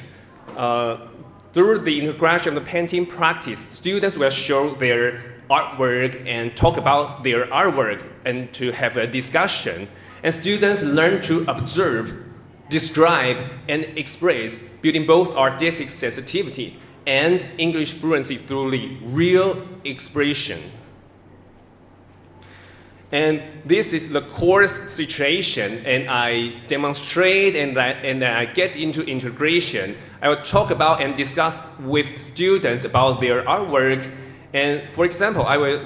Through the integration of the painting practice, students will show their artwork and talk about their artwork and to have a discussion. And students learn to observe, describe, and express, building both artistic sensitivity and English fluency through the real expression. And this is the course situation, and I demonstrate and I get into integration. I will talk about and discuss with students about their artwork. And for example, I will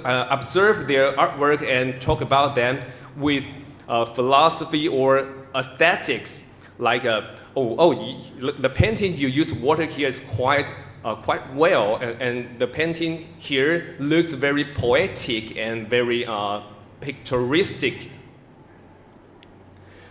observe their artwork and talk about them with philosophy or aesthetics, like the painting you use water here is quite well, and the painting here looks very poetic and very picturesque.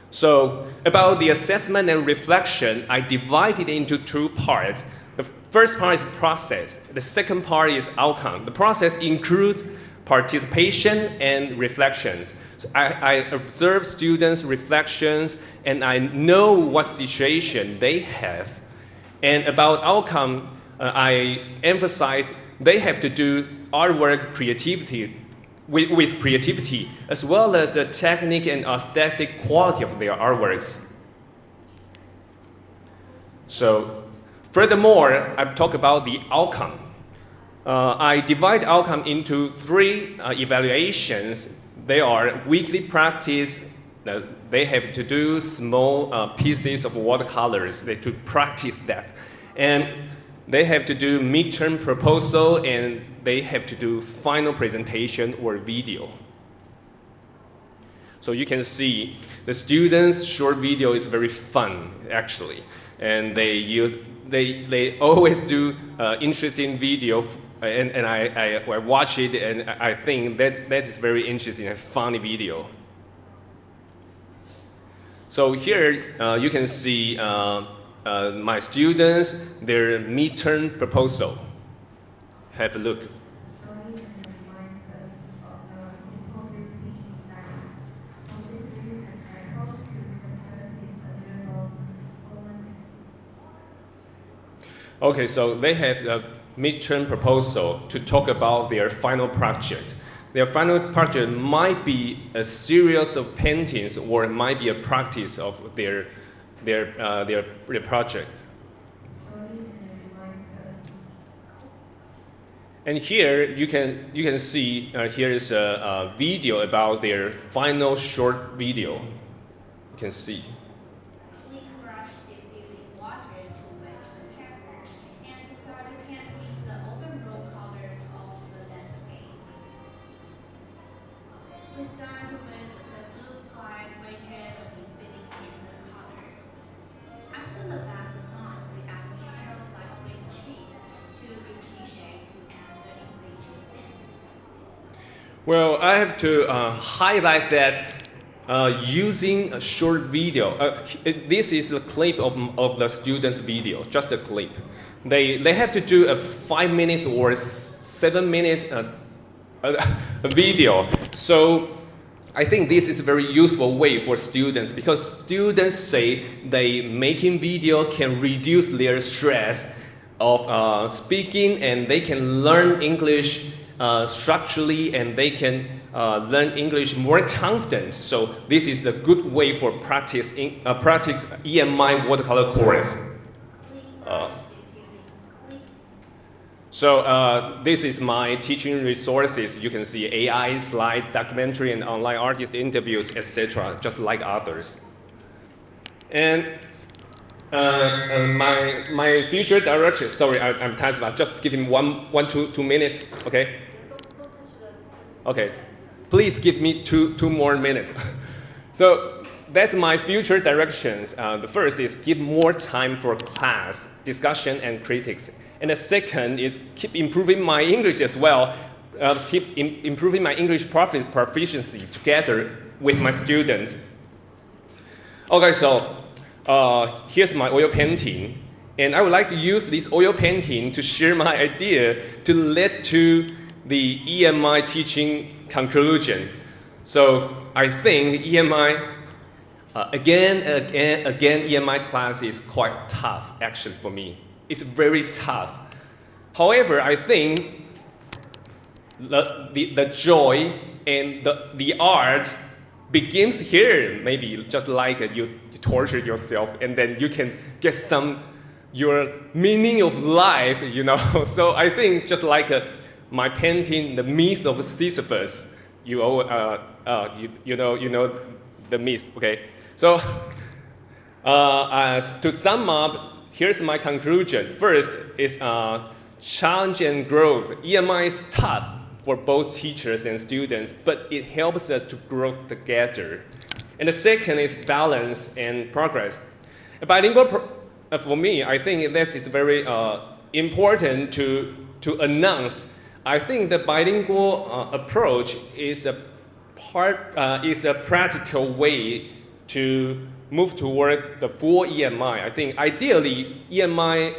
So about the assessment and reflection, I divided into two parts. The first part is process. The second part is outcome. The process includes participation and reflections. So I observe students' reflections and I know what situation they have. And about outcome, I emphasize they have to do artwork creativity with creativity, as well as the technique and aesthetic quality of their artworks. So, furthermore, I talk about the outcome. I divide outcome into three evaluations. They are weekly practice, they have to do small pieces of watercolors. They to practice that, and they have to do midterm proposal, and they have to do final presentation or video. So you can see the students' short video is very fun actually, and they always do interesting video, and I watch it, and I think that is very interesting and funny video. So here you can see my students, their midterm proposal. Have a look. Okay, so they have a midterm proposal to talk about their final project. Their final project might be a series of paintings, or it might be a practice of their project. And here you can see here is a video about their final short video. You can see. Well, I have to highlight that using a short video. This is a clip of the students' video, just a clip. They have to do a 5 minutes or 7 minutes a video. So I think this is a very useful way for students, because students say they making video can reduce their stress of speaking, and they can learn English structurally, and they can learn English more confident. So this is a good way for practice EMI watercolor course. So this is my teaching resources. You can see AI slides, documentary, and online artist interviews, etc., just like others. And my future direction. Sorry, I'm tired, but just give him two minutes, okay? Okay, please give me two more minutes. So that's my future directions. The first is give more time for class, discussion, and critics. And the second is keep improving my English as well. Keep improving my English proficiency together with my students. Okay, so here's my oil painting. And I would like to use this oil painting to share my idea to lead to the EMI teaching conclusion. So I think EMI, again, EMI class is quite tough actually for me. It's very tough. However, I think the joy and the art begins here. Maybe just like you torture yourself, and then you can get your meaning of life, you know. So I think just like my painting, the myth of Sisyphus, you know the myth, okay? So to sum up, here's my conclusion. First is challenge and growth. EMI is tough for both teachers and students, but it helps us to grow together. And the second is balance and progress. Bilingual, for me, I think that is very important to announce. I think the bilingual approach is a practical way to move toward the full EMI. I think ideally EMI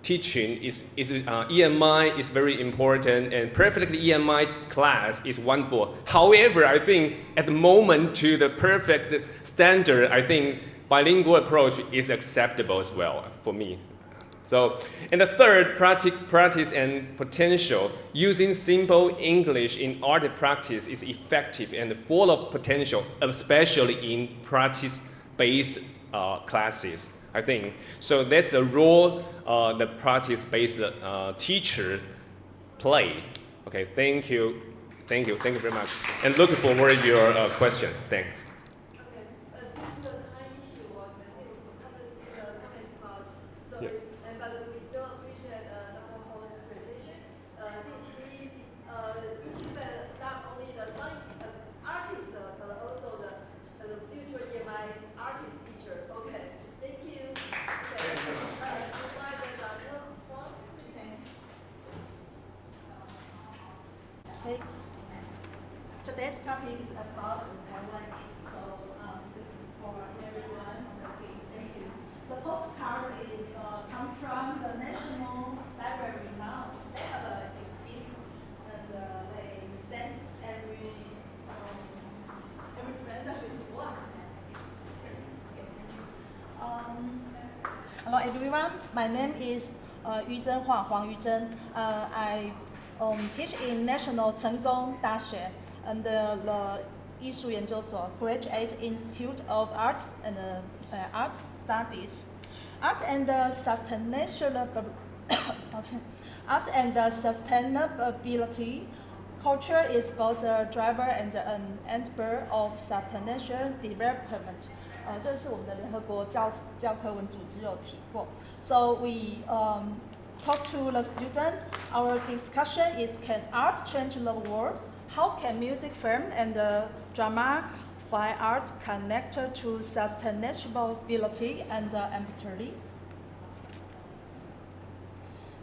teaching EMI is very important, and perfectly EMI class is wonderful. However, I think at the moment to the perfect standard, I think bilingual approach is acceptable as well for me. So, and the third, practice and potential. Using simple English in art practice is effective and full of potential, especially in practice-based classes, I think. So that's the role the practice-based teacher played. Okay, thank you very much. And looking forward to your questions. Thanks. Okay. Today's topic is about Taiwanese, so this is for everyone. Okay, thank you. The postcard is come from the National Library now. They have a exhibit and they send every friend that is one. Hello everyone, my name is Yu-Chen Huang Yu-Chen. I teach in National Chung-Ying Hou and the 艺术研究所 Graduate Institute of Arts and Arts Studies. Art and sustainability. Culture is both a driver and an enabler of sustainable development. 这是我们的联合国教科文组织有提过。So we talk to the students. Our discussion is: Can art change the world? How can music, film, and drama find art connected to sustainability and empathy?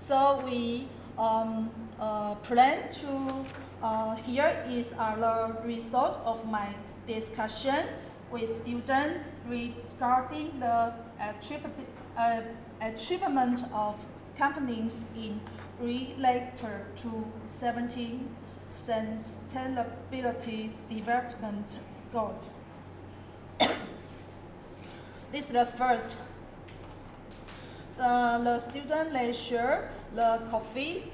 So we plan to. Here is the result of my discussion with students regarding the achievement of companies in related to 17 sustainability development goals. This is the first. The student they share the coffee.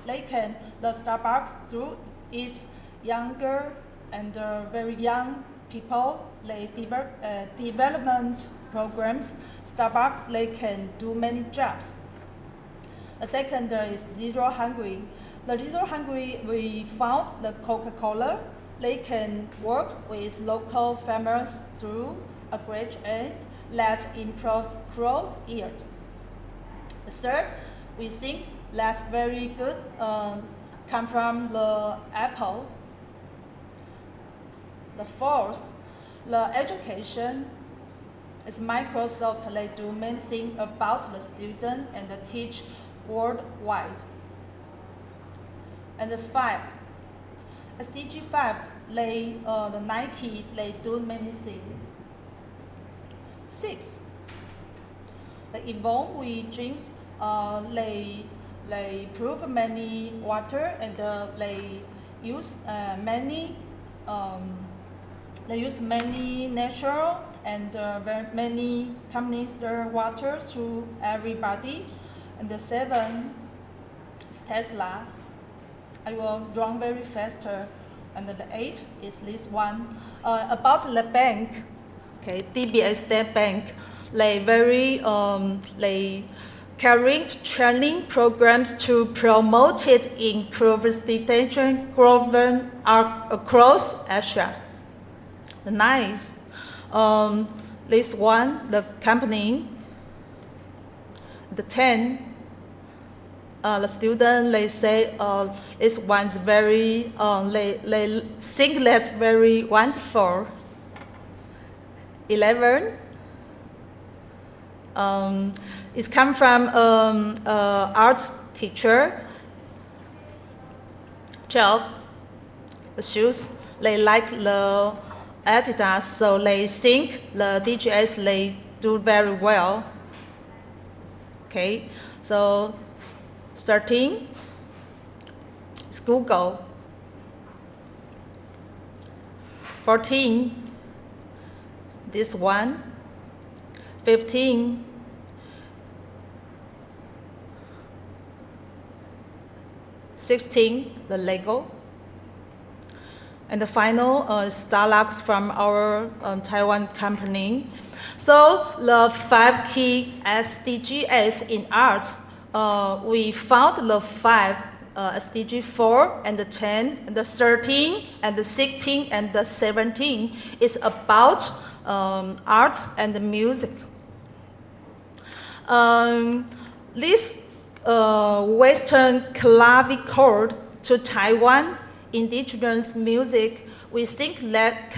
They can the Starbucks through its younger and very young people. They develop development programs. Starbucks they can do many jobs. The second is zero hungry. The zero hungry we found the Coca-Cola. They can work with local farmers through a graduate that improves crop yield. The third, we think that very good come from the Apple. The fourth, the education is Microsoft. They do many things about the student and teach worldwide. And the five, SDG 5, they the Nike they do many things. Six, the Evolve we drink they prove many water and they use many natural and many companies their water to everybody. And the seven is Tesla. I will run very faster. And the eight is this one about the bank. Okay, DBS State Bank. They very they carrying training programs to promote it in privatization across Asia. The ninth, this one, the company. The 10, the student they say this one's very they think that's very wonderful. 11. It's come from arts teacher. 12. The shoes they like the Adidas, so they think the DJs they do very well. Okay, so 13 is Google. 14, this one. 15, the Lego. And the final Starbucks from our Taiwan company. So the 5 key SDGs in art, we found the 5 SDG 4 and the 10 and the 13 and the 16 and the 17 is about arts and the music. This Western clavichord to Taiwan indigenous music, we think that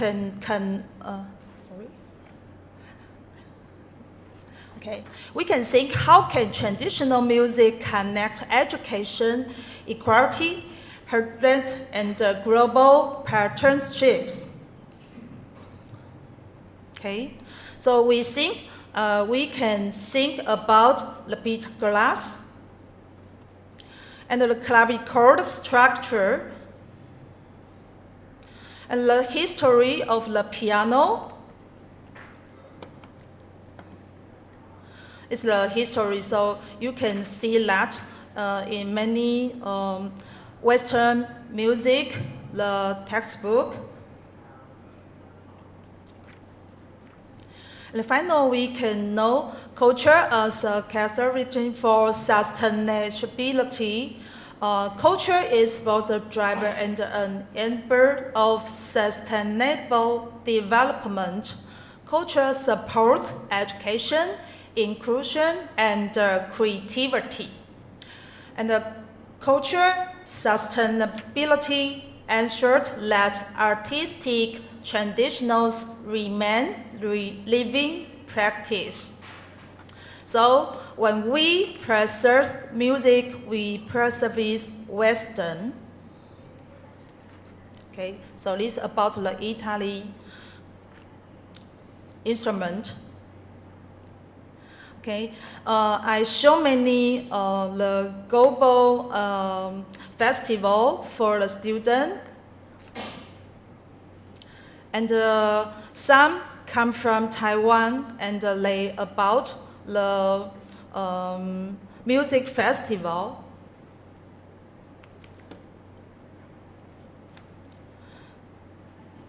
we can think how can traditional music connect education, equality, inherent and global partnerships. Okay, so we think we can think about the beat glass and the clavichord structure and the history of the piano. It's the history, so you can see that in many Western music, the textbook. And finally, we can know culture as a characteristic for sustainability. Culture is both a driver and an enabler of sustainable development. Culture supports education, inclusion, and creativity. And the culture sustainability ensures that artistic traditions remain living practice. So when we preserve music, we preserve Western. Okay, so this is about the Italy instrument. Okay, I show many the global festival for the student, and some come from Taiwan and they about the music festival.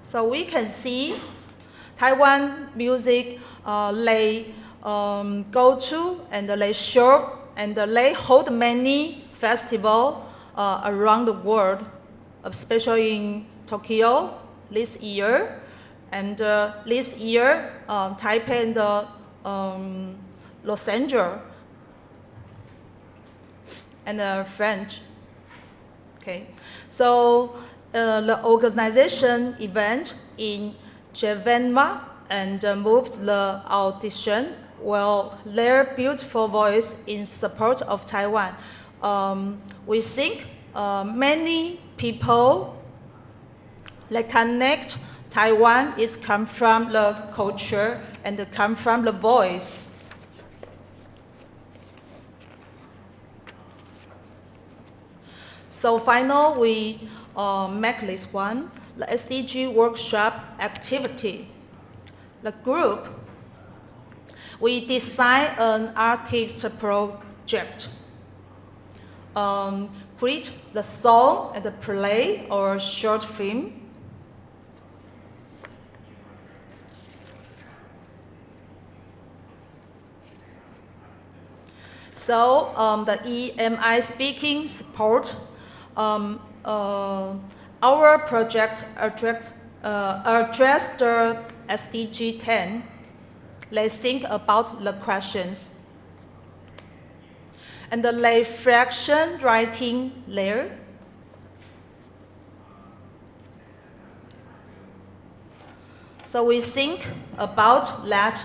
So we can see Taiwan music they go to and they show and they hold many festivals around the world, especially in Tokyo this year, and this year Taipei and Los Angeles and French. Okay, so the organization event in Geneva and moved the audition. Well, their beautiful voice in support of Taiwan. We think many people that connect Taiwan is come from the culture and come from the voice. So finally, we make this one, the SDG workshop activity. The group, we design an artist project, create the song and the play or short film. So the EMI speaking support. Our project address the SDG 10. Let's think about the questions. And the reflection writing layer. So we think about that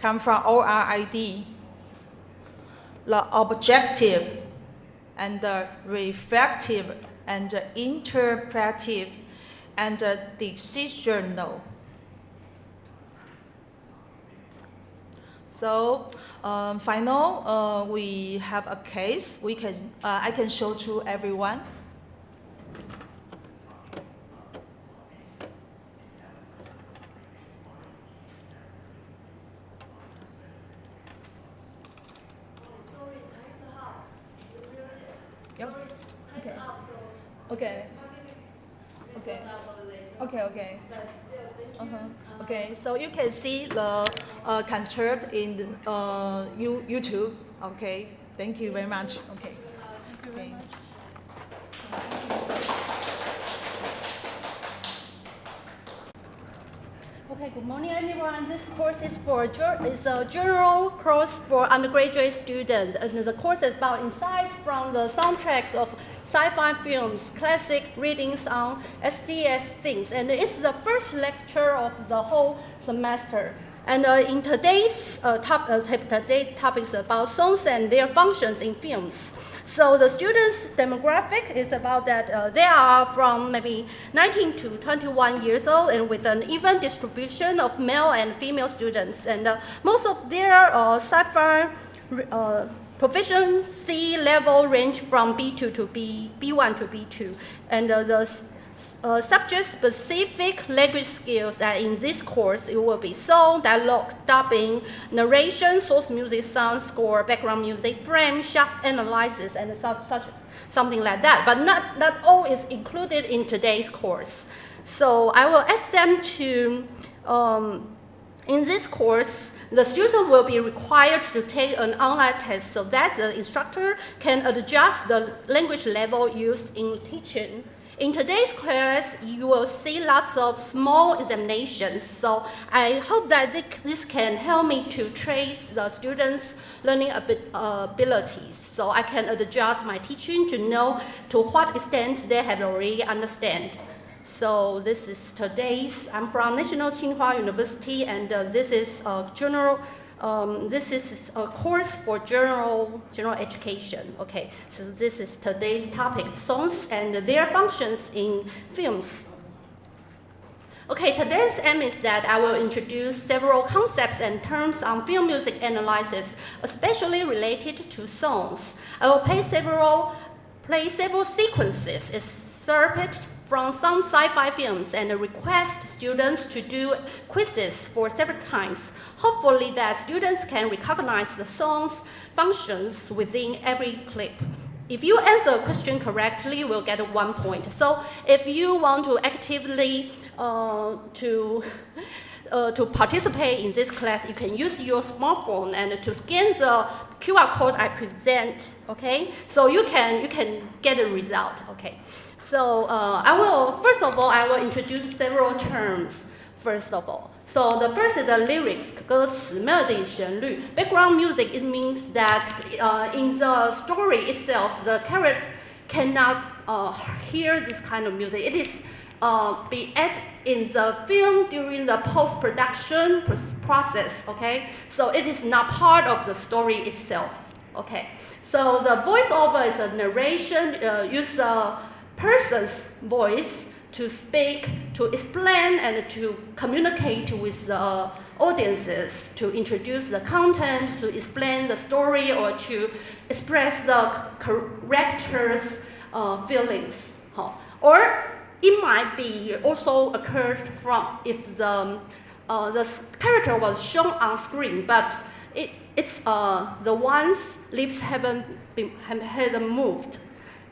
come from ORID. The objective and the reflective and the interpretive and the decisional. So final, we have a case. I can show to everyone. Okay. Okay, so you can see the concert in YouTube. Okay, thank you very much. Okay. Thank you very much. Okay, good morning everyone. This course is a general course for undergraduate students. And the course is about insights from the soundtracks of sci-fi films, classic readings on SDS things. And it's the first lecture of the whole semester. And in today's topic is about songs and their functions in films. So the students' demographic is about that they are from maybe 19 to 21 years old and with an even distribution of male and female students. And most of their Sci-Fi proficiency level range from B2 to B1 to B2. And the subject-specific language skills that in this course, it will be song, dialogue, dubbing, narration, source music, sound score, background music, frame, shot analysis, and something like that. But not all is included in today's course. So I will ask them to, in this course, the student will be required to take an online test so that the instructor can adjust the language level used in teaching. In today's class, you will see lots of small examinations, so I hope that this can help me to trace the students' learning abilities, so I can adjust my teaching to know to what extent they have already understand. So this is today's, I'm from National Tsinghua University, and this is a course for general education. Okay, so this is today's topic, songs and their functions in films. Okay, today's aim is that I will introduce several concepts and terms on film music analysis, especially related to songs. I will play several sequences excerpted from some sci-fi films and request students to do quizzes for several times. Hopefully that students can recognize the song's functions within every clip. If you answer a question correctly, you will get 1 point. So if you want to actively to participate in this class, you can use your smartphone and to scan the QR code I present, okay? So you can get a result, okay? So first of all, I will introduce several terms, first of all. So the first is the lyrics, 歌词, melody, 旋律. Background music, it means that in the story itself, the characters cannot hear this kind of music. It is be added in the film during the post-production process, okay? So it is not part of the story itself, okay? So the voiceover is a narration, use a person's voice to speak, to explain, and to communicate with the audiences, to introduce the content, to explain the story, or to express the character's feelings. Or it might be also occurred from if the character was shown on screen, but it's the one's lips hasn't moved.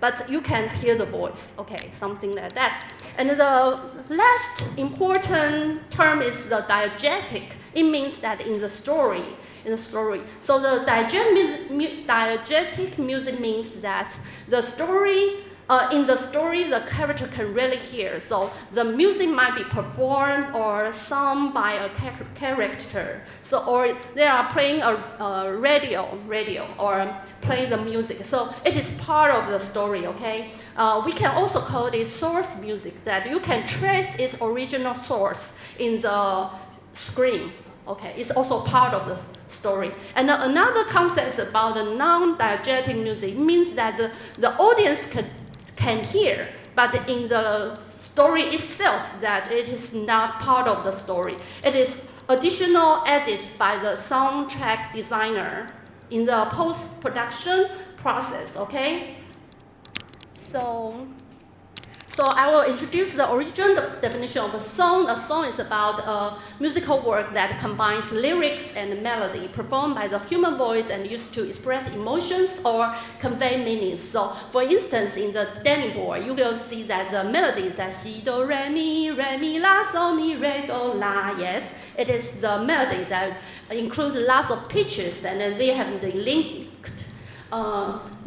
But you can hear the voice, okay, something like that. And the last important term is the diegetic. It means that in the story. So the diegetic music means that the story, in the story, the character can really hear. So the music might be performed or sung by a character. So, or they are playing a radio, or playing the music. So it is part of the story, okay? We can also call it source music, that you can trace its original source in the screen. Okay, it's also part of the story. And another concept about the non-diegetic music means that the audience can hear, but in the story itself, that it is not part of the story. It is additional added by the soundtrack designer in the post-production process, okay? So I will introduce the original definition of a song. A song is about a musical work that combines lyrics and melody, performed by the human voice and used to express emotions or convey meanings. So, for instance, in the Danny Boy, you will see that the melody is that si do re mi la so mi re do la. Yes, it is the melody that includes lots of pitches, and they have been linked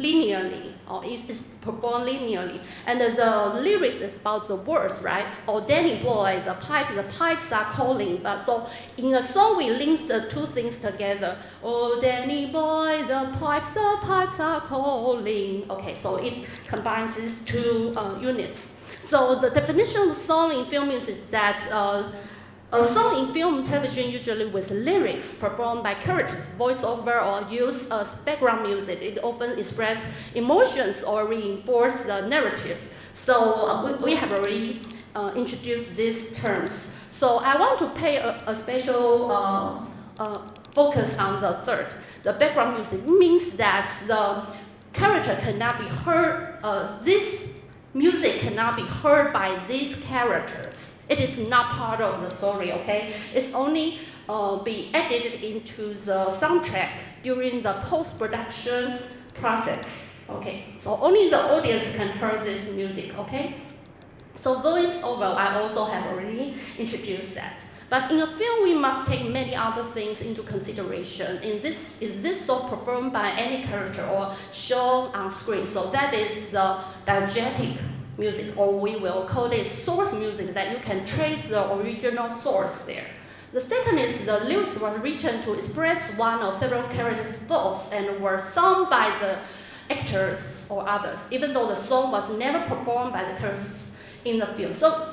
linearly, or is performed linearly. And the lyrics is about the words, right? Oh, Danny Boy, the pipes are calling. But so in a song, we link the two things together. Oh, Danny Boy, the pipes are calling. Okay, so it combines these two units. So the definition of song in film music is that A song in film and television usually with lyrics performed by characters, voiceover or use as background music. It often expresses emotions or reinforce the narrative. So we have already introduced these terms. So I want to pay a special focus on the third. The background music means that the character cannot be heard, this music cannot be heard by these characters. It is not part of the story, okay? It's only be edited into the soundtrack during the post-production process, okay? So only the audience can hear this music, okay? So voice-over, I also have already introduced that. But in a film, we must take many other things into consideration. Is this song performed by any character or shown on screen? So that is the diegetic music, or we will call it source music, that you can trace the original source there. The second is the lyrics were written to express one or several characters' thoughts and were sung by the actors or others, even though the song was never performed by the characters in the film. So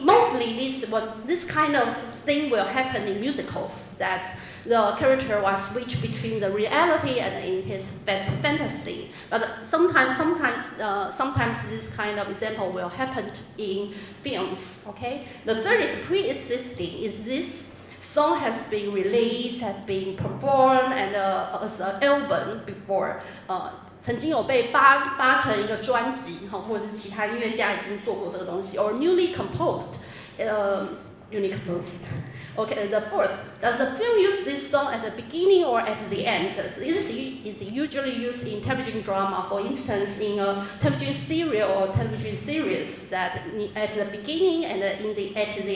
mostly this kind of thing will happen in musicals, that the character will switch between the reality and in his fantasy. But sometimes this kind of example will happen in films, okay? The third is pre-existing. Is this song has been released, has been performed and as an album before. 曾经有被发成一个专辑，或者是其他音乐家已经做过这个东西 ，or newly composed. Okay, the fourth, does the film use this song at the beginning or at the end? This is usually used in television drama, for instance, in a television serial or television series, that at the beginning and at the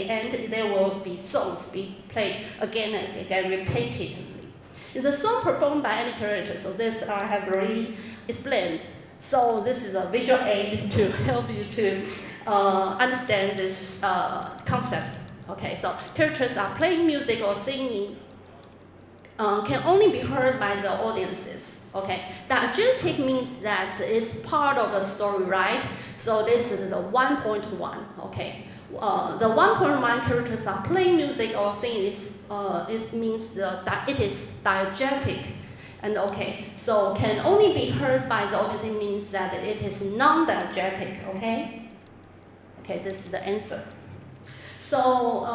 end there will be songs be played again and again repeatedly. Is the song performed by any character? So this I have already explained. So this is a visual aid to help you to understand this concept. Okay, so characters are playing music or singing can only be heard by the audiences. Okay, diegetic means that it's part of the story, right? So this is the 1.1. Okay. The 1.1 characters are playing music or singing. It means that it is diegetic, and okay, so can only be heard by the audience. It means that it is non-diegetic. Okay, this is the answer. So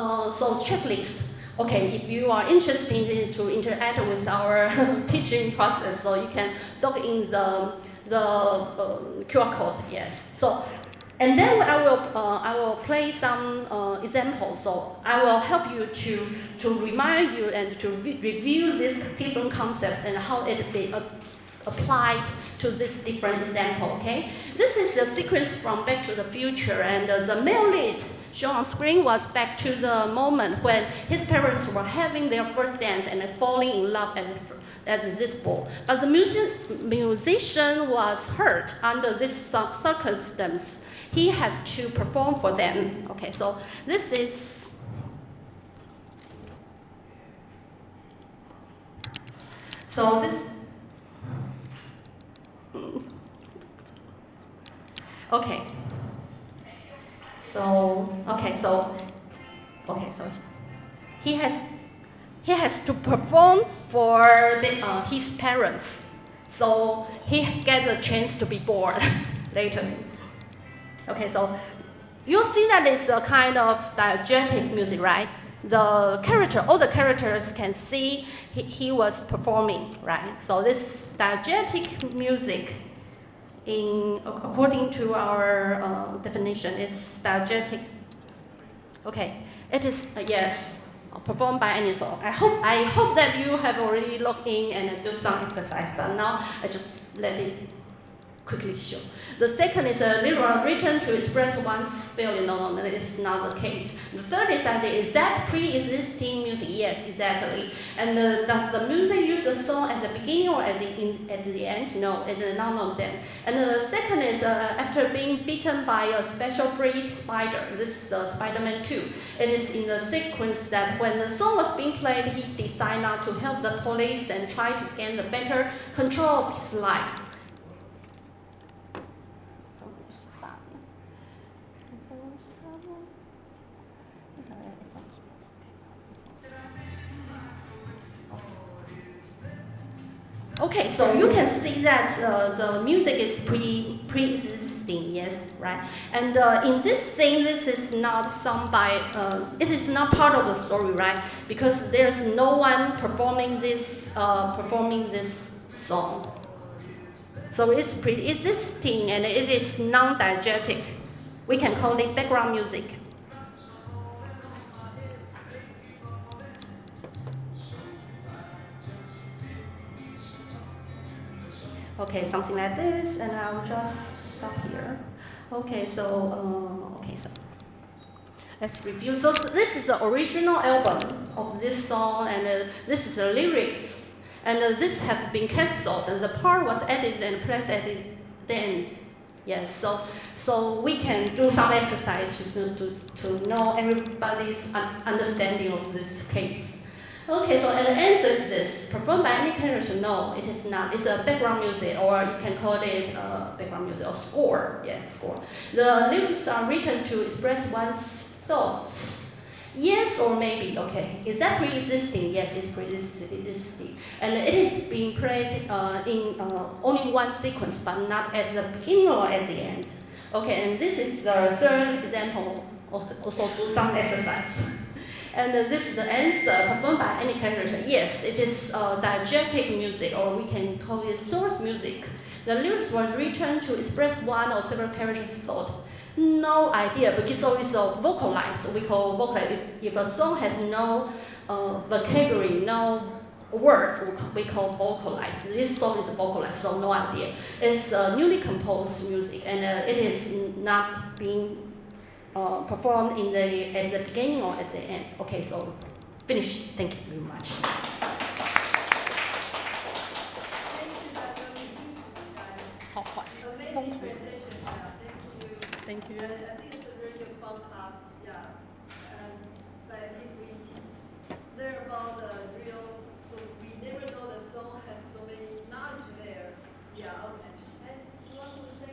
checklist. Okay, if you are interested to interact with our teaching process, so you can log in the QR code. Yes. So. And then I will play some examples. So I will help you to remind you and to review this different concepts and how it be applied to this different example. Okay, this is a sequence from Back to the Future, and the male lead shown on screen was back to the moment when his parents were having their first dance and falling in love at this ball. But the musician was hurt under this circumstance. He had to perform for them. Okay, so this is okay. So he has to perform for his parents. So he gets a chance to be born later. Okay, so you'll see that it's a kind of diegetic music, right? All the characters can see he was performing, right? So this diegetic music, according to our definition, is diegetic. Okay, it is yes, performed by any song. I hope that you have already logged in and do some exercise, but now I just let it quickly show. The second is a lyric written to express one's feeling. No, that is not the case. The third is that pre-existing music. Yes, exactly. And does the music use the song at the beginning or at the end? No, it is none of them. And the second is after being bitten by a special breed spider. This is Spider-Man 2. It is in the sequence that when the song was being played, he decided not to help the police and try to gain the better control of his life. Okay, so you can see that the music is pre-existing, yes, right? And in this thing, this is not sung by, it is not part of the story, right? Because there's no one performing this song. So it's pre-existing and it is non-diegetic. We can call it background music. Okay, something like this, and I'll just stop here. Okay, so let's review. So this is the original album of this song, and this is the lyrics, and this have been cancelled. The part was edited and placed at the end. Yes, so we can do some exercise to know everybody's understanding of this case. Okay, so the answer is this. Performed by any character? No, it is not. It's a background music, or you can call it background music or score. Yeah, score. The lyrics are written to express one's thoughts. Yes or maybe. Okay, is that pre-existing? Yes, it's pre-existing, and it is being played in only one sequence, but not at the beginning or at the end. Okay, and this is the third example. Also do some exercise. And this is the answer, performed by any character. Yes, it is diegetic music, or we can call it source music. The lyrics were written to express one or several characters' thought. No idea, because it's vocalized. We call vocalized. If a song has no vocabulary, no words, we call vocalized. This song is vocalized, so no idea. It's newly composed music, and it is not being performed at the beginning or at the end. Okay, so finished. Thank you very much. Amazing presentation. Thank you. I think it's a really fun class. Yeah. Like this we learn about the real. So we never know the song has so many knowledge there. Yeah. Okay. And you want to say